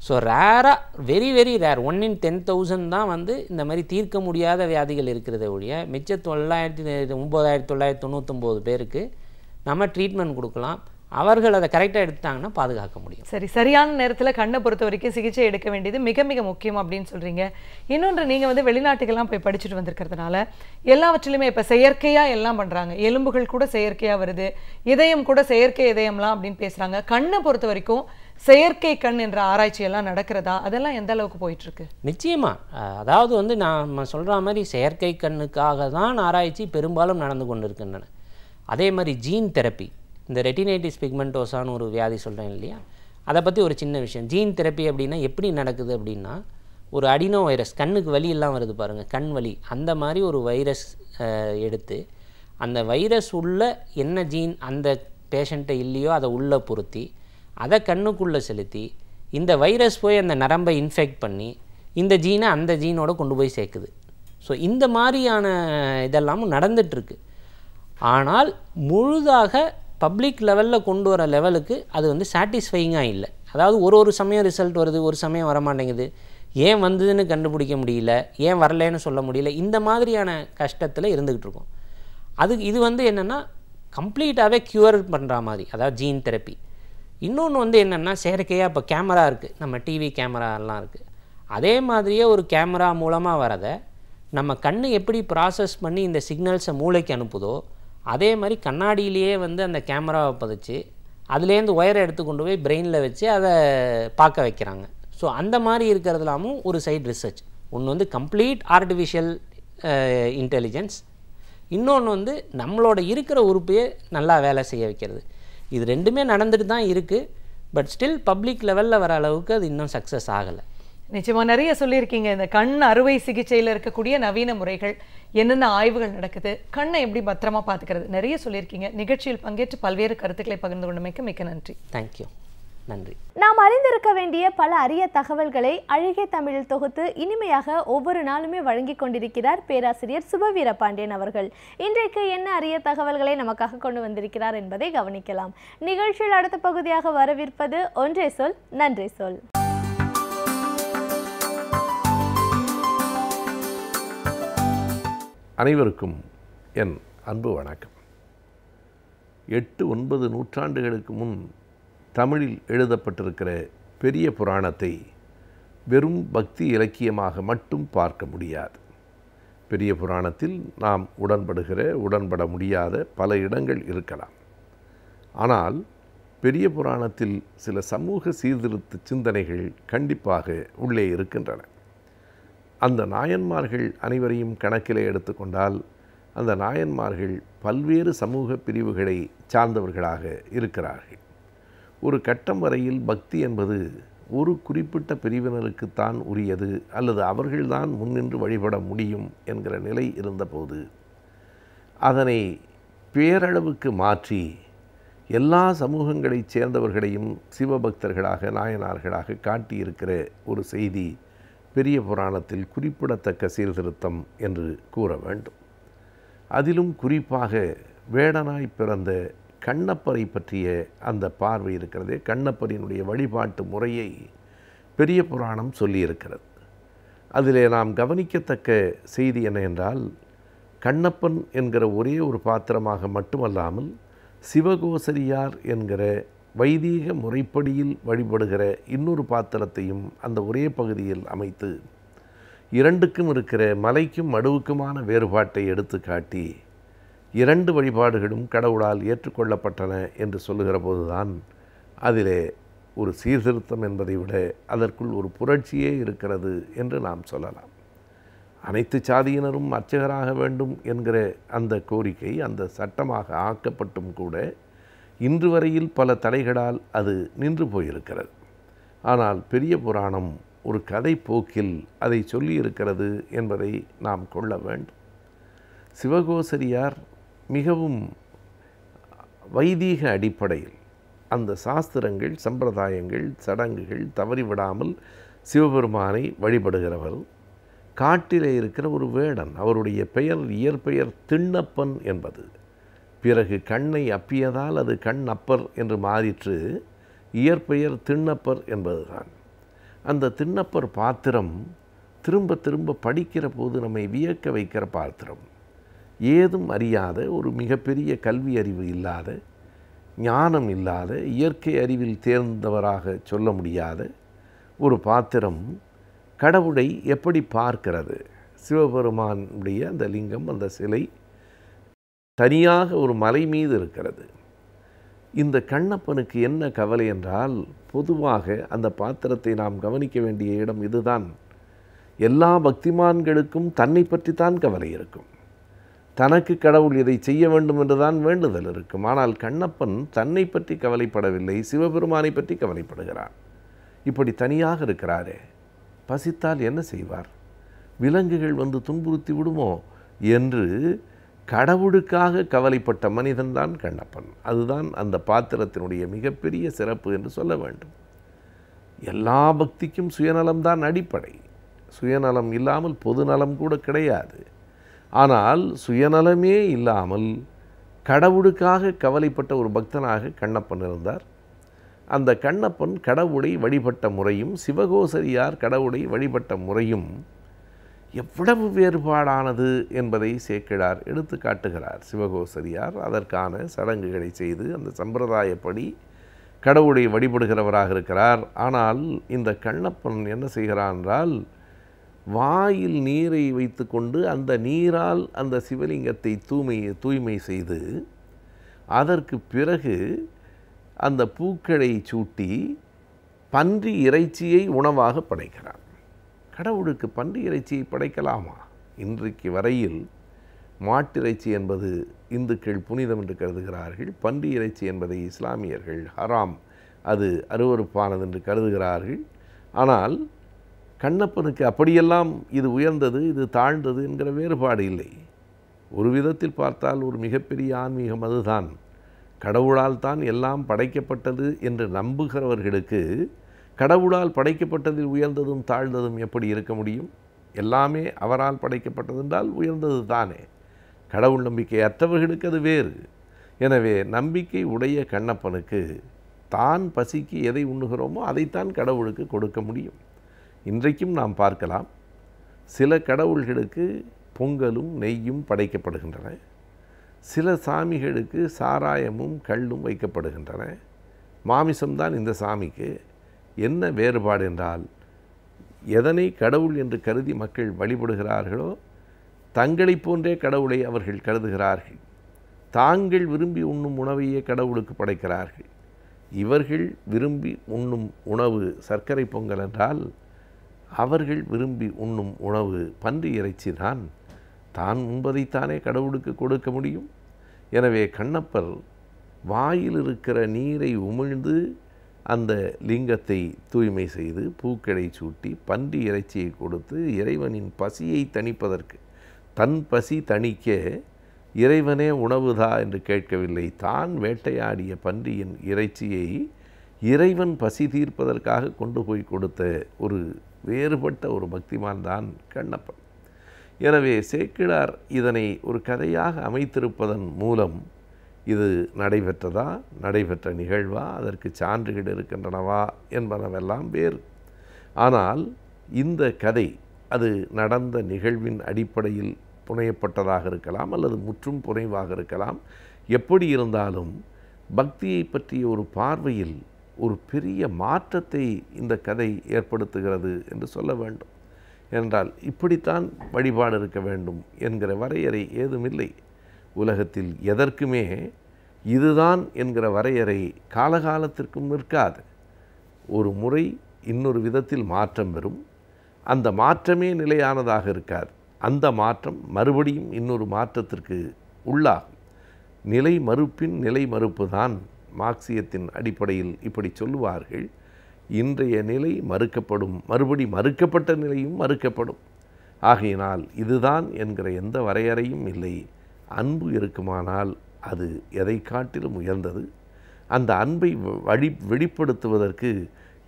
ஸோ ரேராக, வெரி வெரி ரேர், 1 in 10,000 தான் வந்து இந்த மாதிரி தீர்க்க முடியாத வியாதிகள் இருக்கிறத ஒழிய, மிச்ச 9,999 பேருக்கு நம்ம ட்ரீட்மெண்ட் கொடுக்கலாம். அவர்கள் அதை கரெக்டாக எடுத்தாங்கன்னா பாதுகாக்க முடியும். சரி, சரியான நேரத்தில் கண்ணை பொறுத்த வரைக்கும் சிகிச்சை எடுக்க வேண்டியது மிக மிக முக்கியம் அப்படின்னு சொல்கிறீங்க. இன்னொன்று, நீங்கள் வந்து வெளிநாட்டுக்கெல்லாம் போய் படிச்சுட்டு வந்திருக்கிறதுனால எல்லாவற்றிலுமே இப்போ செயற்கையாக எல்லாம் பண்ணுறாங்க, எலும்புகள் கூட செயற்கையாக வருது, இதயம் கூட செயற்கை இதயம்லாம் அப்படின்னு பேசுகிறாங்க. கண்ணை பொறுத்த வரைக்கும் செயற்கை கண் என்ற ஆராய்ச்சியெல்லாம் நடக்கிறதா? அதெல்லாம் எந்த அளவுக்கு போயிட்டுருக்கு? நிச்சயமாக, அதாவது வந்து நம்ம சொல்கிற மாதிரி செயற்கை கண்ணுக்காக தான் ஆராய்ச்சி பெரும்பாலும் நடந்து கொண்டு இருக்கின்றன. அதே மாதிரி ஜீன் தெரப்பி, இந்த ரெட்டினைட்டிஸ் பிக்மெண்டோசான்னு ஒரு வியாதி சொல்கிறேன் இல்லையா, அதை பற்றி ஒரு சின்ன விஷயம். ஜீன் தெரப்பி அப்படின்னா எப்படி நடக்குது அப்படின்னா, ஒரு அடினோ வைரஸ், கண்ணுக்கு வலி எல்லாம் வருது பாருங்கள், கண் வலி, அந்த மாதிரி ஒரு வைரஸ் எடுத்து, அந்த வைரஸ் உள்ள என்ன ஜீன் அந்த பேஷண்ட்டை இல்லையோ அதை உள்ளே பொருத்தி, அதை கண்ணுக்குள்ளே செலுத்தி, இந்த வைரஸ் போய் அந்த நரம்பை இன்ஃபெக்ட் பண்ணி இந்த ஜீனை அந்த ஜீனோட கொண்டு போய் சேர்க்குது. ஸோ இந்த மாதிரியான இதெல்லாமும் நடந்துகிட்ருக்கு. ஆனால் முழுதாக பப்ளிக் லெவலில் கொண்டு வர லெவலுக்கு அது வந்து சாட்டிஸ்ஃபைங்காக இல்லை. அதாவது ஒரு சமயம் ரிசல்ட் வருது, ஒரு சமயம் வரமாட்டேங்குது, ஏன் வந்ததுன்னு கண்டுபிடிக்க முடியல, ஏன் வரலன்னு சொல்ல முடியல, இந்த மாதிரியான கஷ்டத்தில் இருந்துக்கிட்டு இருக்கோம். இது வந்து என்னென்னா, கம்ப்ளீட்டாகவே க்யூர் பண்ணுற மாதிரி, அதாவது ஜீன் தெரப்பி. இன்னொன்று வந்து என்னென்னா செயற்கையாக இப்போ கேமரா இருக்குது, நம்ம டிவி கேமராலாம் இருக்குது. அதே மாதிரியே ஒரு கேமரா மூலமாக வரதை நம்ம கண்ணு எப்படி ப்ராசஸ் பண்ணி இந்த சிக்னல்ஸை மூளைக்கு அனுப்புதோ அதே மாதிரி கண்ணாடியிலேயே வந்து அந்த கேமராவை பதிச்சு அதுலேருந்து ஒயரை எடுத்து கொண்டு போய் பிரெயினில் வச்சு அதை பார்க்க வைக்கிறாங்க. ஸோ அந்த மாதிரி இருக்கிறதுலாமும் ஒரு சைடு ரிசர்ச். ஒன்று வந்து கம்ப்ளீட் ஆர்டிஃபிஷியல் இன்டெலிஜென்ஸ், இன்னொன்று வந்து நம்மளோட இருக்கிற உறுப்பையே நல்லா வேலை செய்ய வைக்கிறது. இது ரெண்டுமே நடந்துட்டு தான் இருக்குது. பட் ஸ்டில் பப்ளிக் லெவலில் வர அளவுக்கு அது இன்னும் சக்ஸஸ் ஆகலை. நிச்சயமாக நிறைய சொல்லியிருக்கீங்க. இந்த கண் அறுவை சிகிச்சையில் இருக்கக்கூடிய நவீன முறைகள், என்னென்ன ஆய்வுகள் நடக்குது, கண்ணை எப்படி பத்திரமா பார்த்துக்கிறது, நிறைய சொல்லியிருக்கீங்க. நிகழ்ச்சியில் பங்கேற்று பல்வேறு கருத்துக்களை பகிர்ந்து கொண்டமைக்கு மிக்க நன்றி. தேங்க்யூ, நன்றி. நாம் அறிந்திருக்க வேண்டிய பல அரிய தகவல்களை அழகிய தமிழில் தொகுத்து இனிமையாக ஒவ்வொரு நாளுமே வழங்கி கொண்டிருக்கிறார் பேராசிரியர் சுபவீர பாண்டியன் அவர்கள். இன்றைக்கு என்ன அரிய தகவல்களை நமக்காக கொண்டு வந்திருக்கிறார் என்பதை கவனிக்கலாம். நிகழ்ச்சியில் அடுத்த பகுதியாக வரவிருப்பது ஒன்றே சொல் நன்றே சொல். அனைவருக்கும் என் அன்பு வணக்கம். 8-9 நூற்றாண்டுகளுக்கு முன் தமிழில் எழுதப்பட்டிருக்கிற பெரிய புராணத்தை வெறும் பக்தி இலக்கியமாக மட்டும் பார்க்க முடியாது. பெரிய புராணத்தில் நாம் உடன்பட முடியாத பல இடங்கள் இருக்கலாம். ஆனால் பெரிய புராணத்தில் சில சமூக சீர்திருத்த சிந்தனைகள் கண்டிப்பாக உள்ளே இருக்கின்றன. அந்த நாயன்மார்கள் அனைவரையும் கணக்கிலே எடுத்துக்கொண்டால் அந்த நாயன்மார்கள் பல்வேறு சமூக பிரிவுகளை சார்ந்தவர்களாக இருக்கிறார்கள். ஒரு கட்டம் வரையில் பக்தி என்பது ஒரு குறிப்பிட்ட பிரிவினருக்குத்தான் உரியது அல்லது அவர்கள்தான் முன்னின்று வழிபட முடியும் என்கிற நிலை இருந்தபோது அதனை பேரளவுக்கு மாற்றி எல்லா சமூகங்களைச் சேர்ந்தவர்களையும் சிவபக்தர்களாக நாயனார்களாக காட்டியிருக்கிற ஒரு செய்தி பெரிய புராணத்தில் குறிப்பிடத்தக்க சீர்திருத்தம் என்று கூற வேண்டும். அதிலும் குறிப்பாக வேடனாய் பிறந்த கண்ணப்பரை பற்றிய அந்த பார்வை இருக்கிறதே, கண்ணப்பரினுடைய வழிபாட்டு முறையை பெரிய புராணம் சொல்லியிருக்கிறது. அதிலே நாம் கவனிக்கத்தக்க செய்தி என்ன என்றால், கண்ணப்பன் என்கிற ஒரே ஒரு பாத்திரமாக மட்டுமல்லாமல் சிவகோசரியார் என்கிற வைதீக முறைப்படியில் வழிபடுகிற இன்னொரு பாத்திரத்தையும் அந்த ஒரே பகுதியில் அமைத்து இரண்டுக்கும் இருக்கிற மலைக்கும் மடுவுக்குமான வேறுபாட்டை எடுத்து காட்டி இரண்டு வழிபாடுகளும் கடவுளால் ஏற்றுக்கொள்ளப்பட்டன என்று சொல்லுகிற போதுதான் அதிலே ஒரு சீர்திருத்தம் என்பதை விட அதற்குள் ஒரு புரட்சியே இருக்கிறது என்று நாம் சொல்லலாம். அனைத்து சாதியினரும் அர்ச்சகராக வேண்டும் என்கிற அந்த கோரிக்கை அந்த சட்டமாக ஆக்கப்பட்டும் கூட இன்று வரையில் பல தடைகளால் அது நின்று போயிருக்கிறது. ஆனால் பெரிய புராணம் ஒரு கதை போக்கில் அதை சொல்லியிருக்கிறது என்பதை நாம் கொள்ள வேண்டும். சிவகோசரியார் மிகவும் வைதீக அடிப்படையில் அந்த சாஸ்திரங்கள், சம்பிரதாயங்கள், சடங்குகள் தவறிவிடாமல் சிவபெருமானை வழிபடுகிறவர். காட்டிலே இருக்கிற ஒரு வேடன், அவருடைய பெயர் இயற்பெயர் திண்ணப்பன் என்பது. பிறகு கண்ணை அப்பியதால் அது கண் அப்பர் என்று மாறிற்று. இயற்பெயர் திண்ணப்பர் என்பதுதான். அந்த திண்ணப்பர் பாத்திரம் திரும்ப திரும்ப படிக்கிற போது நம்மை வியக்க வைக்கிற பாத்திரம். ஏதும் அறியாத, ஒரு மிகப்பெரிய கல்வி அறிவு இல்லாத, ஞானம் இல்லாத, இயற்கை அறிவில் தேர்ந்தவராக சொல்ல முடியாத ஒரு பாத்திரம் கடவுளை எப்படி பார்க்கிறது? சிவபெருமானுடைய அந்த லிங்கம், அந்த சிலை தனியாக ஒரு மலை மீது இருக்கிறது. இந்த கண்ணப்பனுக்கு என்ன கவலை என்றால், பொதுவாக அந்த பாத்திரத்தை நாம் கவனிக்க வேண்டிய இடம் இதுதான். எல்லா பக்திமான்களுக்கும் தன்னை பற்றித்தான் கவலை இருக்கும். தனக்கு கடவுள் இதை செய்ய வேண்டும் என்றுதான் வேண்டுதல் இருக்கும். ஆனால் கண்ணப்பன் தன்னை பற்றி கவலைப்படவில்லை, சிவபெருமானை பற்றி கவலைப்படுகிறார். இப்படி தனியாக இருக்கிறாரே, பசித்தால் என்ன செய்வார்? விலங்குகள் வந்து துன்புறுத்தி விடுமோ என்று கடவுளுக்காக கவலைப்பட்ட மனிதன்தான் கண்ணப்பன். அதுதான் அந்த பாத்திரத்தினுடைய மிகப்பெரிய சிறப்பு என்று சொல்ல வேண்டும். எல்லா பக்திக்கும் சுயநலம்தான் அடிப்படை. சுயநலம் இல்லாமல் பொதுநலம் கூட கிடையாது. ஆனால் சுயநலமே இல்லாமல் கடவுளுக்காக கவலைப்பட்ட ஒரு பக்தனாக கண்ணப்பன் இருந்தார். அந்த கண்ணப்பன் கடவுளை வழிபட்ட முறையும் சிவகோசரியார் கடவுளை வழிபட்ட முறையும் எவ்வளவு வேறுபாடானது என்பதை சேக்கிழார் எடுத்து காட்டுகிறார். சிவகோசரியார் அதற்கான சடங்குகளை செய்து அந்த சம்பிரதாயப்படி கடவுளை வழிபடுகிறவராக இருக்கிறார். ஆனால் இந்த கண்ணப்பன் என்ன செய்கிறான் என்றால், வாயில் நீரை வைத்து கொண்டு அந்த நீரால் அந்த சிவலிங்கத்தை தூய்மை செய்து அதற்கு பிறகு அந்த பூக்களை சூட்டி பன்றி இறைச்சியை உணவாக படைக்கிறார். கடவுளுக்கு பன்றி இறைச்சியை படைக்கலாமா? இன்றைக்கு வரையில் மாட்டிறைச்சி என்பது இந்துக்கள் புனிதம் என்று கருதுகிறார்கள். பன்றி இறைச்சி என்பதை இஸ்லாமியர்கள் ஹராம், அது அருவருப்பானது என்று கருதுகிறார்கள். ஆனால் கண்ணப்பனுக்கு அப்படியெல்லாம் இது உயர்ந்தது இது தாழ்ந்தது என்கிற வேறுபாடு இல்லை. ஒரு விதத்தில் பார்த்தால் ஒரு மிகப்பெரிய ஆன்மீகம் அதுதான். கடவுளால் தான் எல்லாம் படைக்கப்பட்டது என்று நம்புகிறவர்களுக்கு கடவுளால் படைக்கப்பட்டதில் உயர்ந்ததும் தாழ்ந்ததும் எப்படி இருக்க முடியும்? எல்லாமே அவரால் படைக்கப்பட்டது என்றால் உயர்ந்தது தானே. கடவுள் நம்பிக்கை அற்றவர்களுக்கு அது வேறு. எனவே நம்பிக்கை உடைய கண்ணப்பனுக்கு தான் பசிக்கு எதை உண்ணுகிறோமோ அதைத்தான் கடவுளுக்கு கொடுக்க முடியும். இன்றைக்கும் நாம் பார்க்கலாம், சில கடவுள்களுக்கு பொங்கலும் நெய்யும் படைக்கப்படுகின்றன, சில சாமிகளுக்கு சாராயமும் கள்ளும் வைக்கப்படுகின்றன. மாமிசம்தான் இந்த சாமிக்கு. என்ன வேறுபாடு என்றால், எதனை கடவுள் என்று கருதி மக்கள் வழிபடுகிறார்களோ தங்களைப் போன்றே கடவுளை அவர்கள் கருதுகிறார்கள். தாங்கள் விரும்பி உண்ணும் உணவையே கடவுளுக்கு படைக்கிறார்கள். இவர்கள் விரும்பி உண்ணும் உணவு சர்க்கரை பொங்கல் என்றால் அவர்கள் விரும்பி உண்ணும் உணவு பன்றி இறைச்சி தான். தான் உண்பதைத்தானே கடவுளுக்கு கொடுக்க முடியும். எனவே கண்ணப்பர் வாயில் இருக்கிற நீரை உமிழ்ந்து அந்த லிங்கத்தை தூய்மை செய்து பூக்களை சூட்டி பன்றி இறைச்சியை கொடுத்து இறைவனின் பசியை தணிப்பதற்கு, தன் பசி தணிக்க இறைவனே உணவுதா என்று கேட்கவில்லை. தான் வேட்டையாடிய பன்றியின் இறைச்சியை இறைவன் பசி தீர்ப்பதற்காக கொண்டு போய் கொடுத்த ஒரு வேறுபட்ட ஒரு பக்திமான் தான் கண்ணப்பன். எனவே சேக்கிழார் இதனை ஒரு கதையாக அமைத்திருப்பதன் மூலம் இது நடைபெற்றதா, நடைபெற்ற நிகழ்வா, அதற்கு சான்றுகள் இருக்கின்றனவா என்பனவெல்லாம் வேறு. ஆனால் இந்த கதை அது நடந்த நிகழ்வின் அடிப்படையில் புனையப்பட்டதாக இருக்கலாம் அல்லது முற்றும் புனைவாக இருக்கலாம். எப்படி இருந்தாலும் பக்தியை பற்றிய ஒரு பார்வையில் ஒரு பெரிய மாற்றத்தை இந்த கதை ஏற்படுத்துகிறது என்று சொல்ல வேண்டும். என்றால் இப்படித்தான் வழிபாடு இருக்க வேண்டும் என்கிற வரையறை ஏதுமில்லை. உலகத்தில் எதற்குமே இதுதான் என்கிற வரையறை காலகாலத்திற்கும் நிற்காது. ஒரு முறை இன்னொரு விதத்தில் மாற்றம் பெறும். அந்த மாற்றமே நிலையானதாக இருக்காது. அந்த மாற்றம் மறுபடியும் இன்னொரு மாற்றத்திற்கு உள்ளாகும். நிலை மறுப்பின் நிலை மறுப்பு தான் மார்க்சியத்தின் அடிப்படையில் இப்படி சொல்லுவார்கள். இன்றைய நிலை மறுக்கப்படும், மறுபடி மறுக்கப்பட்ட நிலையும் மறுக்கப்படும். ஆகையினால் இதுதான் என்கிற எந்த வரையறையும் இல்லை. அன்பு இருக்குமானால் அது எதை காட்டிலும் உயர்ந்தது. அந்த அன்பை வெளிப்படுத்துவதற்கு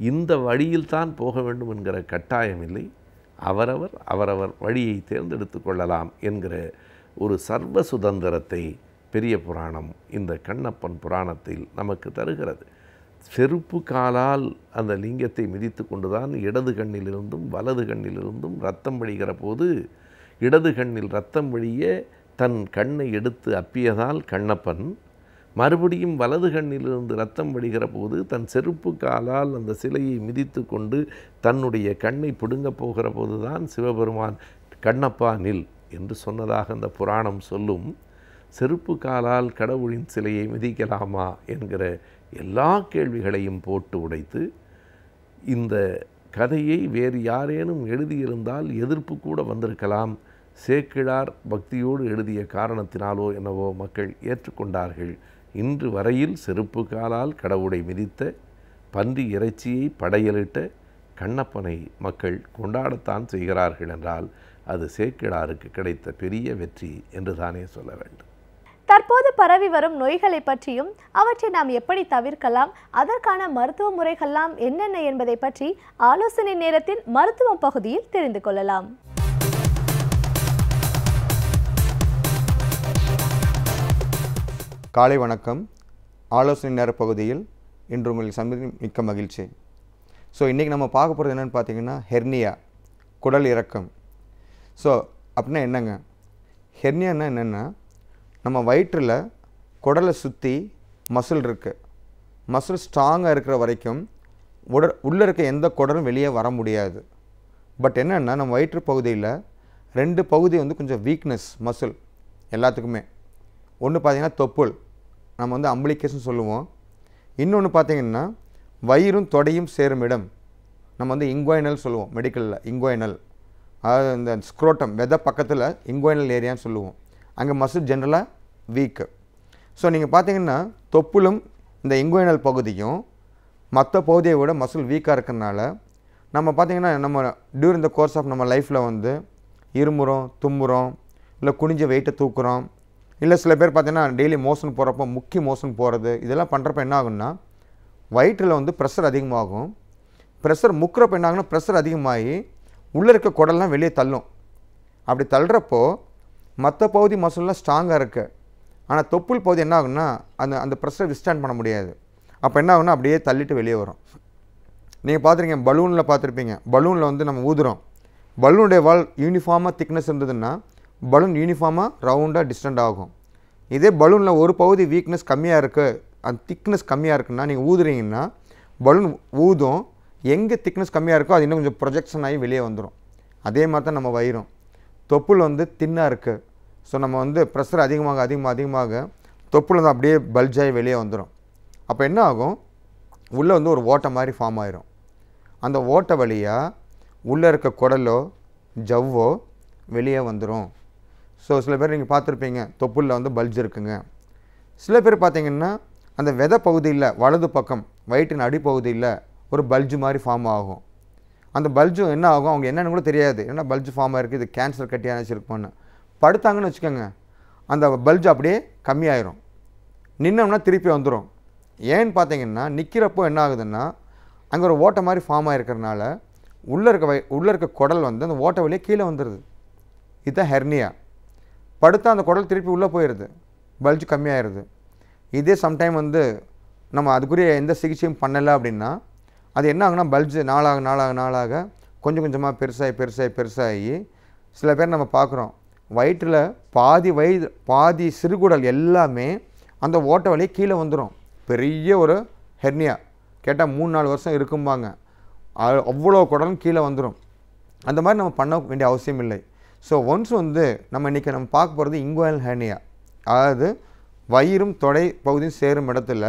இந்த வழியில்தான் போக வேண்டும் என்கிற கட்டாயம் இல்லை. அவரவர் வழியை தேர்ந்தெடுத்து கொள்ளலாம் என்கிற ஒரு சர்வ சுதந்திரத்தை பெரிய புராணம் இந்த கண்ணப்பன் புராணத்தில் நமக்கு தருகிறது. செருப்பு காலால் அந்த லிங்கத்தை மிதித்து கொண்டுதான் இடது கண்ணிலிருந்தும் வலது கண்ணிலிருந்தும் ரத்தம் வழிகிற போது இடது கண்ணில் ரத்தம் வழிய தன் கண்ணை எடுத்து அப்பியதால் கண்ணப்பன் மறுபடியும் வலது கண்ணிலிருந்து ரத்தம் வடிகிற போது தன் செருப்பு காலால் அந்த சிலையை மிதித்து கொண்டு தன்னுடைய கண்ணை பிடுங்கப் போகிற போதுதான் சிவபெருமான் கண்ணப்பா நில் என்று சொன்னதாக அந்த புராணம் சொல்லும். செருப்பு காலால் கடவுளின் சிலையை மிதிக்கலாமா என்கிற எல்லா கேள்விகளையும் போட்டு உடைத்து இந்த கதையை வேறு யாரேனும் எழுதியிருந்தால் எதிர்ப்பு கூட வந்திருக்கலாம். சேக்கிழார் பக்தியோடு எழுதிய காரணத்தினாலோ என்னவோ மக்கள் ஏற்றுக்கொண்டார்கள். இன்று வரையில் செருப்பு காலால் கடவுளை மிதித்த பன்றி இறைச்சியை படையலிட்ட கண்ணப்பனை மக்கள் கொண்டாடத்தான் செய்கிறார்கள் என்றால் அது சேக்கிழாருக்கு கிடைத்த பெரிய வெற்றி என்று தானே சொல்ல வேண்டும். தற்போது பரவி வரும் நோய்களை பற்றியும் அவற்றை நாம் எப்படி தவிர்க்கலாம், அதற்கான மருத்துவ முறைகள்லாம் என்னென்ன என்பதை பற்றி ஆலோசனை நேரத்தின் மருத்துவம் பகுதியில் தெரிந்து கொள்ளலாம். காலை வணக்கம். ஆலோசனை நேர பகுதியில் இன்று உங்களுக்கு சந்தித்து மிக்க மகிழ்ச்சி. ஸோ இன்றைக்கி நம்ம பார்க்க போகிறது என்னென்னு பார்த்தீங்கன்னா ஹெர்னியா, குடல் இறக்கம். ஸோ அப்படின்னா என்னங்க, ஹெர்னியானா என்னென்னா, நம்ம வயிற்றில் குடலை சுற்றி மசில் இருக்குது. மசில் ஸ்ட்ராங்காக இருக்கிற வரைக்கும் உள்ளே இருக்க எந்த குடலும் வெளியே வர முடியாது. பட் என்னென்னா, நம்ம வயிற்று பகுதியில் 2 பகுதி வந்து கொஞ்சம் வீக்னஸ் மசில் எல்லாத்துக்குமே. ஒன்று பார்த்திங்கன்னா தொப்புள், நம்ம வந்து அம்பிளிகேஷன் சொல்லுவோம். இன்னொன்று பார்த்திங்கன்னா வயிறும் தொடையும் சேரும் இடம், நம்ம வந்து இங்குவைனல் சொல்லுவோம் மெடிக்கலில். இங்குவைனல் அதாவது இந்த ஸ்க்ரோட்டம் வெதை பக்கத்தில் இங்குவைனல் ஏரியான்னு சொல்லுவோம். அங்கே மசில் ஜென்ரலாக வீக்கு. ஸோ நீங்கள் பார்த்தீங்கன்னா தொப்புளும் இந்த இங்குவைனல் பகுதியும் மற்ற பகுதியை விட மசில் வீக்காக இருக்கிறனால நம்ம பார்த்திங்கன்னா நம்ம டியூரிங் த கோர்ஸ் ஆஃப் நம்ம லைஃப்பில் வந்து இருமுறோம், தும்புறோம், இல்லை குனிஞ்ச வெயிட்டை தூக்குறோம், இல்லை சில பேர் பார்த்திங்கன்னா டெய்லி மோஷன் போகிறப்போ முக்கி மோஷன் போகிறது, இதெல்லாம் பண்ணுறப்ப என்ன ஆகுன்னா வயிற்றில் வந்து ப்ரெஷர் அதிகமாகும். ப்ரெஷர் முக்கிறப்ப என்ன ஆகுன்னா ப்ரெஷர் அதிகமாகி உள்ளே இருக்க குடல்லாம் வெளியே தள்ளும். அப்படி தள்ளுறப்போ மற்ற பகுதி மசில்லாம் ஸ்ட்ராங்காக இருக்குது. ஆனால் தொப்புள் பகுதி என்ன ஆகுன்னா அந்த ப்ரெஷரை விஸ்டாண்ட் பண்ண முடியாது. அப்போ என்ன ஆகுன்னா அப்படியே தள்ளிட்டு வெளியே வரும். நீங்கள் பார்த்துருக்கீங்க, பலூனில் பார்த்துருப்பீங்க. பலூனில் வந்து நம்ம ஊதுறோம், பலூனுடைய வால் யூனிஃபார்மாக திக்னஸ் இருந்ததுன்னா பலூன் யூனிஃபார்மாக ரவுண்டாக டிஸ்டன்ட் ஆகும். இதே பலூனில் ஒரு பகுதி வீக்னஸ் கம்மியாக இருக்குது, அந்த திக்னஸ் கம்மியாக இருக்குன்னா நீங்கள் ஊதுறீங்கன்னா பலூன் ஊதும், எங்கே திக்னஸ் கம்மியாக இருக்கோ அது இன்னும் கொஞ்சம் ப்ரொஜெக்ஷன் ஆகி வெளியே வந்துடும். அதே மாதிரி தான் நம்ம வயிறும். தொப்புள் வந்து தின்னாக இருக்குது. ஸோ நம்ம வந்து ப்ரெஷர் அதிகமாக தொப்புள் வந்து அப்படியே பல்ஜாகி வெளியே வந்துடும். அப்போ என்ன ஆகும், உள்ளே வந்து ஒரு ஓட்டை மாதிரி ஃபார்ம் ஆயிரும். அந்த ஓட்டை வழியாக உள்ளே இருக்க குடலோ ஜவ்வோ வெளியே வந்துடும். ஸோ சில பேர் நீங்கள் பார்த்துருப்பீங்க தொப்புளில் வந்து பல்ஜ் இருக்குங்க. சில பேர் பார்த்திங்கன்னா அந்த விதை பகுதியில் வலது பக்கம் வயிற்றின் அடிப்பகுதியில் ஒரு பல்ஜு மாதிரி ஃபார்ம் ஆகும். அந்த பல்ஜும் என்ன ஆகும், அவங்க என்னென்னு கூட தெரியாது, ஏன்னா பல்ஜு ஃபார்ம் ஆகிருக்கு, இது கேன்சர் கட்டியானச்சு இருக்குன்னு படுத்தாங்கன்னு வச்சுக்கோங்க, அந்த பல்ஜு அப்படியே கம்மியாயிரும். நின்னோம்னா திருப்பி வந்துடும். ஏன்னு பார்த்தீங்கன்னா நிற்கிறப்போ என்ன ஆகுதுன்னா அங்கே ஒரு ஓட்டை மாதிரி ஃபார்ம் ஆகிருக்கிறனால உள்ளே இருக்க குடல் வந்து அந்த ஓட்டை வழியே கீழே வந்துடுது. இதுதான் ஹெர்னியா. படுத்தா அந்த குடல் திருப்பி உள்ளே போயிடுது, பல்ஜு கம்மியாயிருது. இதே சம்டைம் வந்து நம்ம அதுக்குரிய எந்த சிகிச்சையும் பண்ணலை அப்படின்னா அது என்ன ஆகுனா பல்ஜு நாளாக கொஞ்சம் கொஞ்சமாக பெருசாகி சில பேர் நம்ம பார்க்குறோம் வயிற்றில் பாதி சிறுகுடல் எல்லாமே அந்த ஓட்டை வழியே கீழே வந்துடும். பெரிய ஒரு ஹெர்னியா கேட்டால் 3-4 வருஷம் இருக்கும்பாங்க. அவ்வளோ குடலும் கீழே வந்துடும். அந்த மாதிரி நம்ம பண்ண வேண்டிய அவசியம் இல்லை. ஸோ ஒன்ஸ் வந்து இன்றைக்கி நம்ம பார்க்க போகிறது இங்குவைனல் ஹெர்னியா, அதாவது வயிறும் தொடை பகுதியும் சேரும் இடத்துல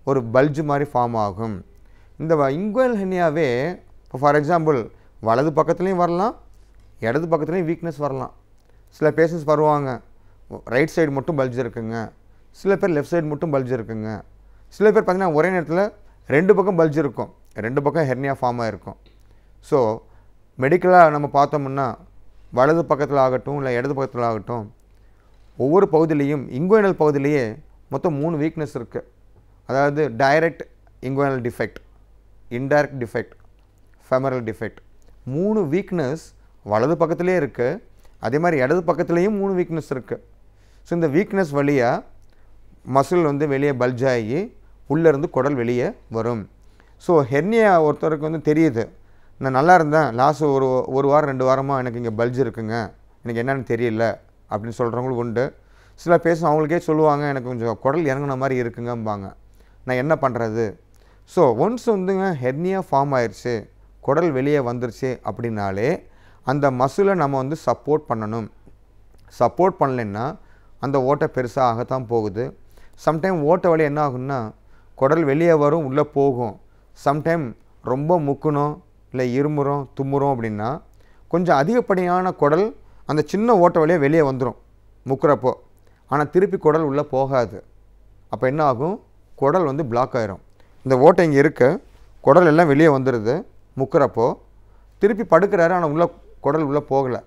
ஒரு பல்ஜு மாதிரி ஃபார்ம் ஆகும். இந்த இங்குவைனல் ஹெர்னியாவே இப்போ ஃபார் எக்ஸாம்பிள் வலது பக்கத்துலேயும் வரலாம், இடது பக்கத்துலேயும் வீக்னஸ் வரலாம். சில பேஷண்ட்ஸ் வருவாங்க ரைட் சைடு மட்டும் பல்ஜ் இருக்குங்க, சில பேர் லெஃப்ட் சைடு மட்டும் பல்ஜ் இருக்குங்க, சில பேர் பார்த்திங்கன்னா ஒரே நேரத்தில் 2 பக்கம் பல்ஜ் இருக்கும், 2 பக்கம் ஹெர்னியா ஃபார்ம் ஆகிருக்கும். ஸோ மெடிக்கலாக நம்ம பார்த்தோம்னா வலது பக்கத்தில் ஆகட்டும் இல்லை இடது பக்கத்தில் ஆகட்டும் ஒவ்வொரு பகுதியிலையும் இங்குவைனல் பகுதியிலேயே மொத்தம் 3 வீக்னஸ் இருக்குது. அதாவது direct inguinal defect, indirect defect, femoral defect. 3 weakness வலது பக்கத்துலேயே இருக்குது, அதே மாதிரி இடது பக்கத்துலேயும் 3 வீக்னஸ் இருக்குது. ஸோ இந்த வீக்னஸ் வழியாக மசில் வந்து வெளியே பல்ஜாகி உள்ளேருந்து குடல் வெளியே வரும். ஸோ ஹெர்னியா ஒருத்தருக்கு வந்து தெரியுது, நான் நல்லா இருந்தேன், லாஸ்ட் ஒரு வாரம் 2 வாரமாக எனக்கு இங்கே பல்ஜ் இருக்குங்க, எனக்கு என்னென்னு தெரியல அப்படின்னு சொல்கிறவங்களும் உண்டு. சில பேர் அவங்களுக்கே சொல்லுவாங்க எனக்கு கொஞ்சம் குடல் இறங்கின மாதிரி இருக்குங்கம்பாங்க, நான் என்ன பண்ணுறது. ஸோ ஒன்ஸ் வந்துங்க ஹெர்னியா ஃபார்ம் ஆயிடுச்சு, குடல் வெளியே வந்துருச்சு அப்படின்னாலே அந்த மசிலை நம்ம வந்து சப்போர்ட் பண்ணணும். சப்போர்ட் பண்ணலைன்னா அந்த ஓட்டை பெருசாக ஆகத்தான் போகுது. சம்டைம் ஓட்டை வழி என்ன ஆகுன்னா குடல் வெளியே வரும், உள்ளே போகும். சம்டைம் ரொம்ப முக்கணும் இல்லை இருமுறோம் தும்முறோம் அப்படின்னா கொஞ்சம் அதிகப்படியான குடல் அந்த சின்ன ஓட்டை வழியாக வெளியே வந்துடும் முக்கிறப்போ, ஆனால் திருப்பி குடல் உள்ளே போகாது. அப்போ என்ன ஆகும், குடல் வந்து பிளாக் ஆயிரும். இந்த ஓட்டை இங்கே இருக்க குடல் எல்லாம் வெளியே வந்துடுது முக்கிறப்போ, திருப்பி படுக்கிறாரு ஆனால் குடல் உள்ளே போகலை.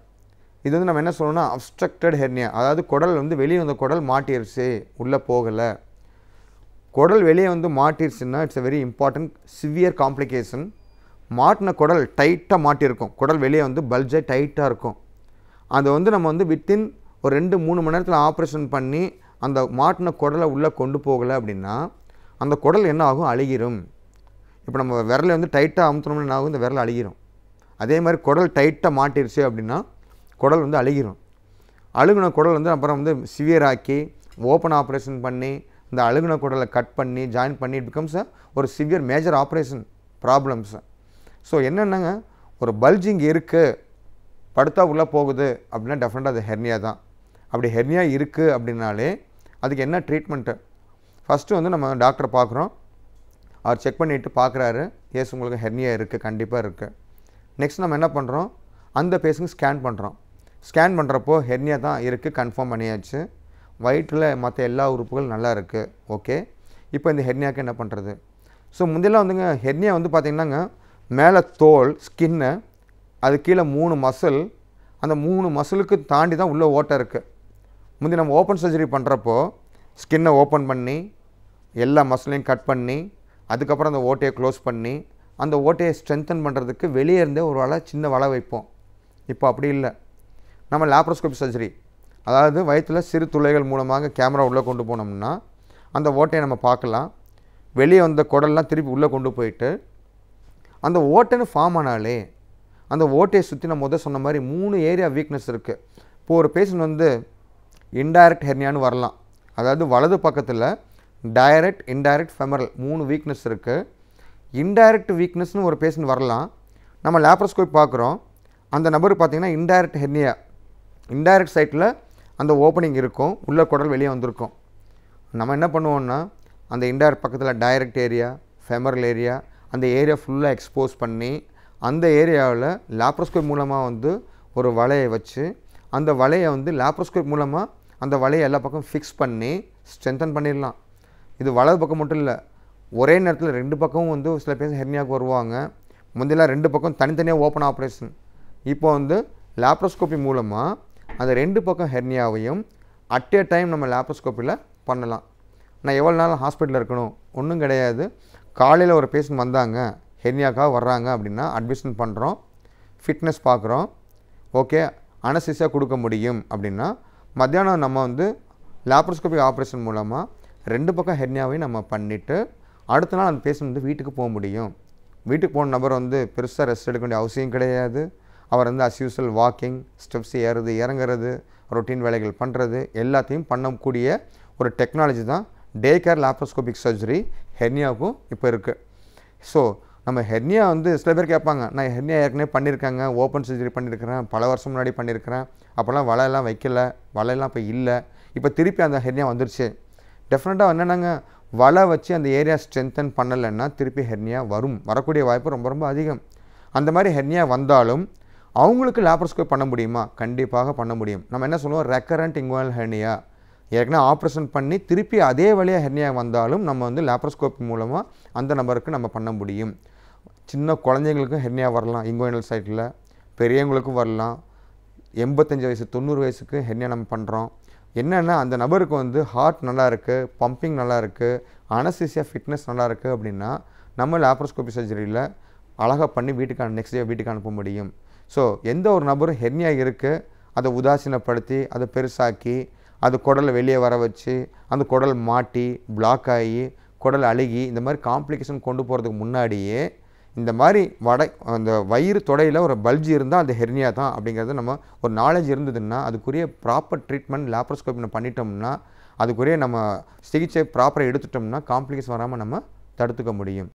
இது வந்து நம்ம என்ன சொல்லணும்னா அப்ஸ்ட்ரக்டட் ஹெர்னியா, அதாவது குடல் வந்து வெளியே வந்த குடல் மாட்டிருச்சு, உள்ளே போகலை. குடல் வெளியே வந்து மாட்டிருச்சுன்னா it's a very important severe complication. மாட்டின குடல் டைட்டாக மாட்டியிருக்கும், குடல் வெளியே வந்து பல்ஜாக டைட்டாக இருக்கும். அதை வந்து நம்ம வந்து வித்தின் ஒரு 2-3 மணி நேரத்தில் ஆப்ரேஷன் பண்ணி அந்த மாட்டின குடலை உள்ளே கொண்டு போகலை அப்படின்னா அந்த குடல் என்ன ஆகும், அழுகிரும். இப்போ நம்ம விரலை வந்து டைட்டாக அமுத்தணும்னு என்ன ஆகும், இந்த விரல் அழுகிரும். அதே மாதிரி குடல் டைட்டாக மாட்டிருச்சு அப்படின்னா குடல் வந்து அழுகிரும். அழுகுன குடல் வந்து அப்புறம் வந்து சிவியர் ஆக்கி ஓப்பன் ஆப்ரேஷன் பண்ணி இந்த அழுகுன குடலை கட் பண்ணி ஜாயின் பண்ணி இட் பிகம்ஸ் ஒரு severe major operation problems. So என்னென்னங்க, ஒரு பல்ஜிங் இருக்குது, படுத்தா உள்ளே போகுது அப்படின்னா டெஃபினட்டாக அது ஹெர்னியா தான். அப்படி ஹெர்னியா இருக்குது அப்படின்னாலே அதுக்கு என்ன ட்ரீட்மெண்ட்டு? ஃபஸ்ட்டு வந்து நம்ம டாக்டரை பார்க்குறோம், அவர் செக் பண்ணிவிட்டு பார்க்குறாரு, எஸ் உங்களுக்கு ஹெர்னியா இருக்குது, கண்டிப்பாக இருக்குது. நெக்ஸ்ட் நம்ம என்ன பண்ணுறோம், அந்த பேஷண்ட்க்கு ஸ்கேன் பண்ணுறோம். ஸ்கேன் பண்ணுறப்போ ஹெர்னியா தான் இருக்குது, கன்ஃபார்ம் பண்ணியாச்சு. வயிற்றில் மற்ற எல்லா உறுப்புகளும் நல்லா இருக்குது, ஓகே. இப்போ இந்த ஹெர்னியாவுக்கு என்ன பண்ணுறது? ஸோ முந்தையெல்லாம் வந்துங்க ஹெர்னியா வந்து பார்த்திங்கன்னாங்க மேலே தோல் ஸ்கின்னு, அது கீழே 3 மசில், அந்த 3 மசிலுக்கு தாண்டி தான் உள்ளே ஓட்டை இருக்குது. முந்தி நம்ம ஓப்பன் சர்ஜரி பண்ணுறப்போ ஸ்கின்னை ஓப்பன் பண்ணி எல்லா மசிலையும் கட் பண்ணி அதுக்கப்புறம் அந்த ஓட்டையை க்ளோஸ் பண்ணி அந்த ஓட்டையை ஸ்ட்ரென்தன் பண்ணுறதுக்கு வெளியே இருந்தே ஒரு வலை சின்ன வலை வைப்போம். இப்போ அப்படி இல்லை, நம்ம லாப்ரோஸ்கோபி சர்ஜரி, அதாவது வயிற்றில் சிறு துளைகள் மூலமாக கேமரா உள்ளே கொண்டு போனோம்னா அந்த ஓட்டையை நம்ம பார்க்கலாம். வெளியே வந்த குடல்லாம் திருப்பி உள்ளே கொண்டு போயிட்டு அந்த ஓட்டைன்னு ஃபார்ம் ஆனாலே அந்த ஓட்டையை சுற்றி நம்ம சொன்ன மாதிரி 3 ஏரியா வீக்னஸ் இருக்குது. இப்போ ஒரு பேஷண்ட் வந்து இன்டைரக்ட் ஹெர்னியான்னு வரலாம், அதாவது வலது பக்கத்தில் டைரக்ட் இன்டைரக்ட் ஃபெமரல் 3 வீக்னஸ் இருக்குது. இன்டைரக்ட் வீக்னஸ்னு ஒரு பேஷண்ட் வரலாம். நம்ம லாப்ரோஸ்கோப் பார்க்குறோம், அந்த நபருக்கு பார்த்திங்கன்னா இன்டைரக்ட் ஹெர்னியா, இன்டைரக்ட் சைட்டில் அந்த ஓப்பனிங் இருக்கும், உள்ள குடல் வெளியே வந்திருக்கும். நம்ம என்ன பண்ணுவோம்னா அந்த இன்டைரக்ட் பக்கத்தில் டைரக்ட் ஏரியா, ஃபெமரல் ஏரியா, அந்த ஏரியா ஃபுல்லாக எக்ஸ்போஸ் பண்ணி அந்த ஏரியாவில் லாப்ரோஸ்கோப் மூலமாக வந்து ஒரு வலையை வச்சு அந்த வலையை வந்து லாப்ரோஸ்கோப் மூலமாக அந்த வலையை எல்லா பக்கம் ஃபிக்ஸ் பண்ணி ஸ்ட்ரென்தன் பண்ணிடலாம். இது வலது பக்கம் மட்டும் இல்லை, ஒரே நேரத்தில் 2 பக்கமும் வந்து சில பேர் ஹெர்னியாவுக்கு வருவாங்க. முந்தையெல்லாம் 2 பக்கம் தனித்தனியாக ஓப்பன் ஆப்ரேஷன். இப்போ வந்து லாப்ரோஸ்கோப்பி மூலமாக அந்த 2 பக்கம் ஹெர்னியாவையும் அட் ஏ டைம் நம்ம லாப்ரோஸ்கோப்பியில் பண்ணலாம். நான் எவ்வளோ நாள் ஹாஸ்பிட்டலில் இருக்கணும்? ஒன்றும் கிடையாது. காலையில் ஒரு பேஷண்ட் வந்தாங்க, ஹெர்னியாக்காக வர்றாங்க அப்படின்னா அட்மிஷன் பண்ணுறோம், ஃபிட்னஸ் பார்க்குறோம், ஓகே, அனஸ்தீசியா கொடுக்க முடியும் அப்படின்னா மத்தியானம் நம்ம வந்து லாப்ரோஸ்கோபி ஆப்ரேஷன் மூலமாக 2 பக்கம் ஹெர்னியாவையும் நம்ம பண்ணிவிட்டு அடுத்த நாள் அந்த பேஷண்ட் வந்து வீட்டுக்கு போக முடியும். வீட்டுக்கு போன நபர் வந்து பெருசாக ரெஸ்ட் எடுக்க வேண்டிய அவசியம் கிடையாது. அவர் வந்து அஸ் யூஸ்வல் வாக்கிங், ஸ்டெப்ஸ் ஏறுறது இறங்குறது, ரொட்டீன் வேலைகள் பண்ணுறது எல்லாத்தையும் பண்ணக்கூடிய ஒரு டெக்னாலஜி தான் டே கேர் லாப்ரோஸ்கோபிக் சர்ஜரி ஹெர்னியாவுக்கும் இப்போ இருக்குது. ஸோ நம்ம ஹெர்னியா வந்து சில பேர் கேட்பாங்க, நான் ஹெர்னியா ஏற்கனவே பண்ணியிருக்காங்க, ஓப்பன் சர்ஜரி பண்ணியிருக்கிறேன், பல வருஷம் முன்னாடி பண்ணியிருக்கிறேன், அப்போல்லாம் வலையெல்லாம் வைக்கல, வலையெல்லாம் இப்போ இல்லை, இப்போ திருப்பி அந்த ஹெர்னியா வந்துருச்சு. டெஃபினட்டாக என்னென்னாங்க, வலை வச்சு அந்த ஏரியா ஸ்ட்ரென்தன் பண்ணலைன்னா திருப்பி ஹெர்னியா வரக்கூடிய வாய்ப்பு ரொம்ப ரொம்ப அதிகம். அந்த மாதிரி ஹெர்னியா வந்தாலும் அவங்களுக்கு லாப்ரோஸ்கோப் பண்ண முடியுமா? கண்டிப்பாக பண்ண முடியும். நம்ம என்ன சொல்லுவோம், ரெக்கரண்ட் இங்குவல் ஹெர்னியா, ஏற்கனவே ஆப்ரேஷன் பண்ணி திருப்பி அதே வழியாக ஹெர்னியா வந்தாலும் நம்ம வந்து லாப்ரோஸ்கோப் மூலமாக அந்த நபருக்கு நம்ம பண்ண முடியும். சின்ன குழந்தைங்களுக்கும் ஹெர்னியா வரலாம் இங்குவல் சைட்டில், பெரியவங்களுக்கும் வரலாம், 85 வயசு 90 வயசுக்கு ஹெர்னியா நம்ம பண்ணுறோம். என்னென்னா அந்த நபருக்கு வந்து ஹார்ட் நல்லா இருக்குது, பம்பிங் நல்லா இருக்குது, அனஸ்தீசியா ஃபிட்னஸ் நல்லா இருக்குது அப்படின்னா நம்ம லாப்ரோஸ்கோபி சர்ஜரியில் அழகாக பண்ணி நெக்ஸ்ட் டே வீட்டுக்கு அனுப்ப முடியும். ஸோ எந்த ஒரு நபரும் ஹெர்னியா இருக்குது அதை உதாசீனப்படுத்தி அதை பெருசாக்கி அது குடலை வெளியே வர வச்சு அந்த குடல் மாட்டி பிளாக் ஆகி குடல் அழுகி இந்த மாதிரி காம்ப்ளிகேஷன் கொண்டு போகிறதுக்கு முன்னாடியே இந்த மாதிரி அந்த வயிறு தொடையில் ஒரு பல்ஜி இருந்தால் அது ஹெர்னியா தான் அப்படிங்கிறது நம்ம ஒரு நாலேஜ் இருந்ததுன்னா அதுக்குரிய ப்ராப்பர் ட்ரீட்மெண்ட் லாப்ரோஸ்கோபி பண்ணிட்டோம்னா அதுக்குரிய நம்ம சிகிச்சை ப்ராப்பராக எடுத்துட்டோம்னா காம்ப்ளிகேஷன் வராமல் நம்ம தடுத்துக்க முடியும்.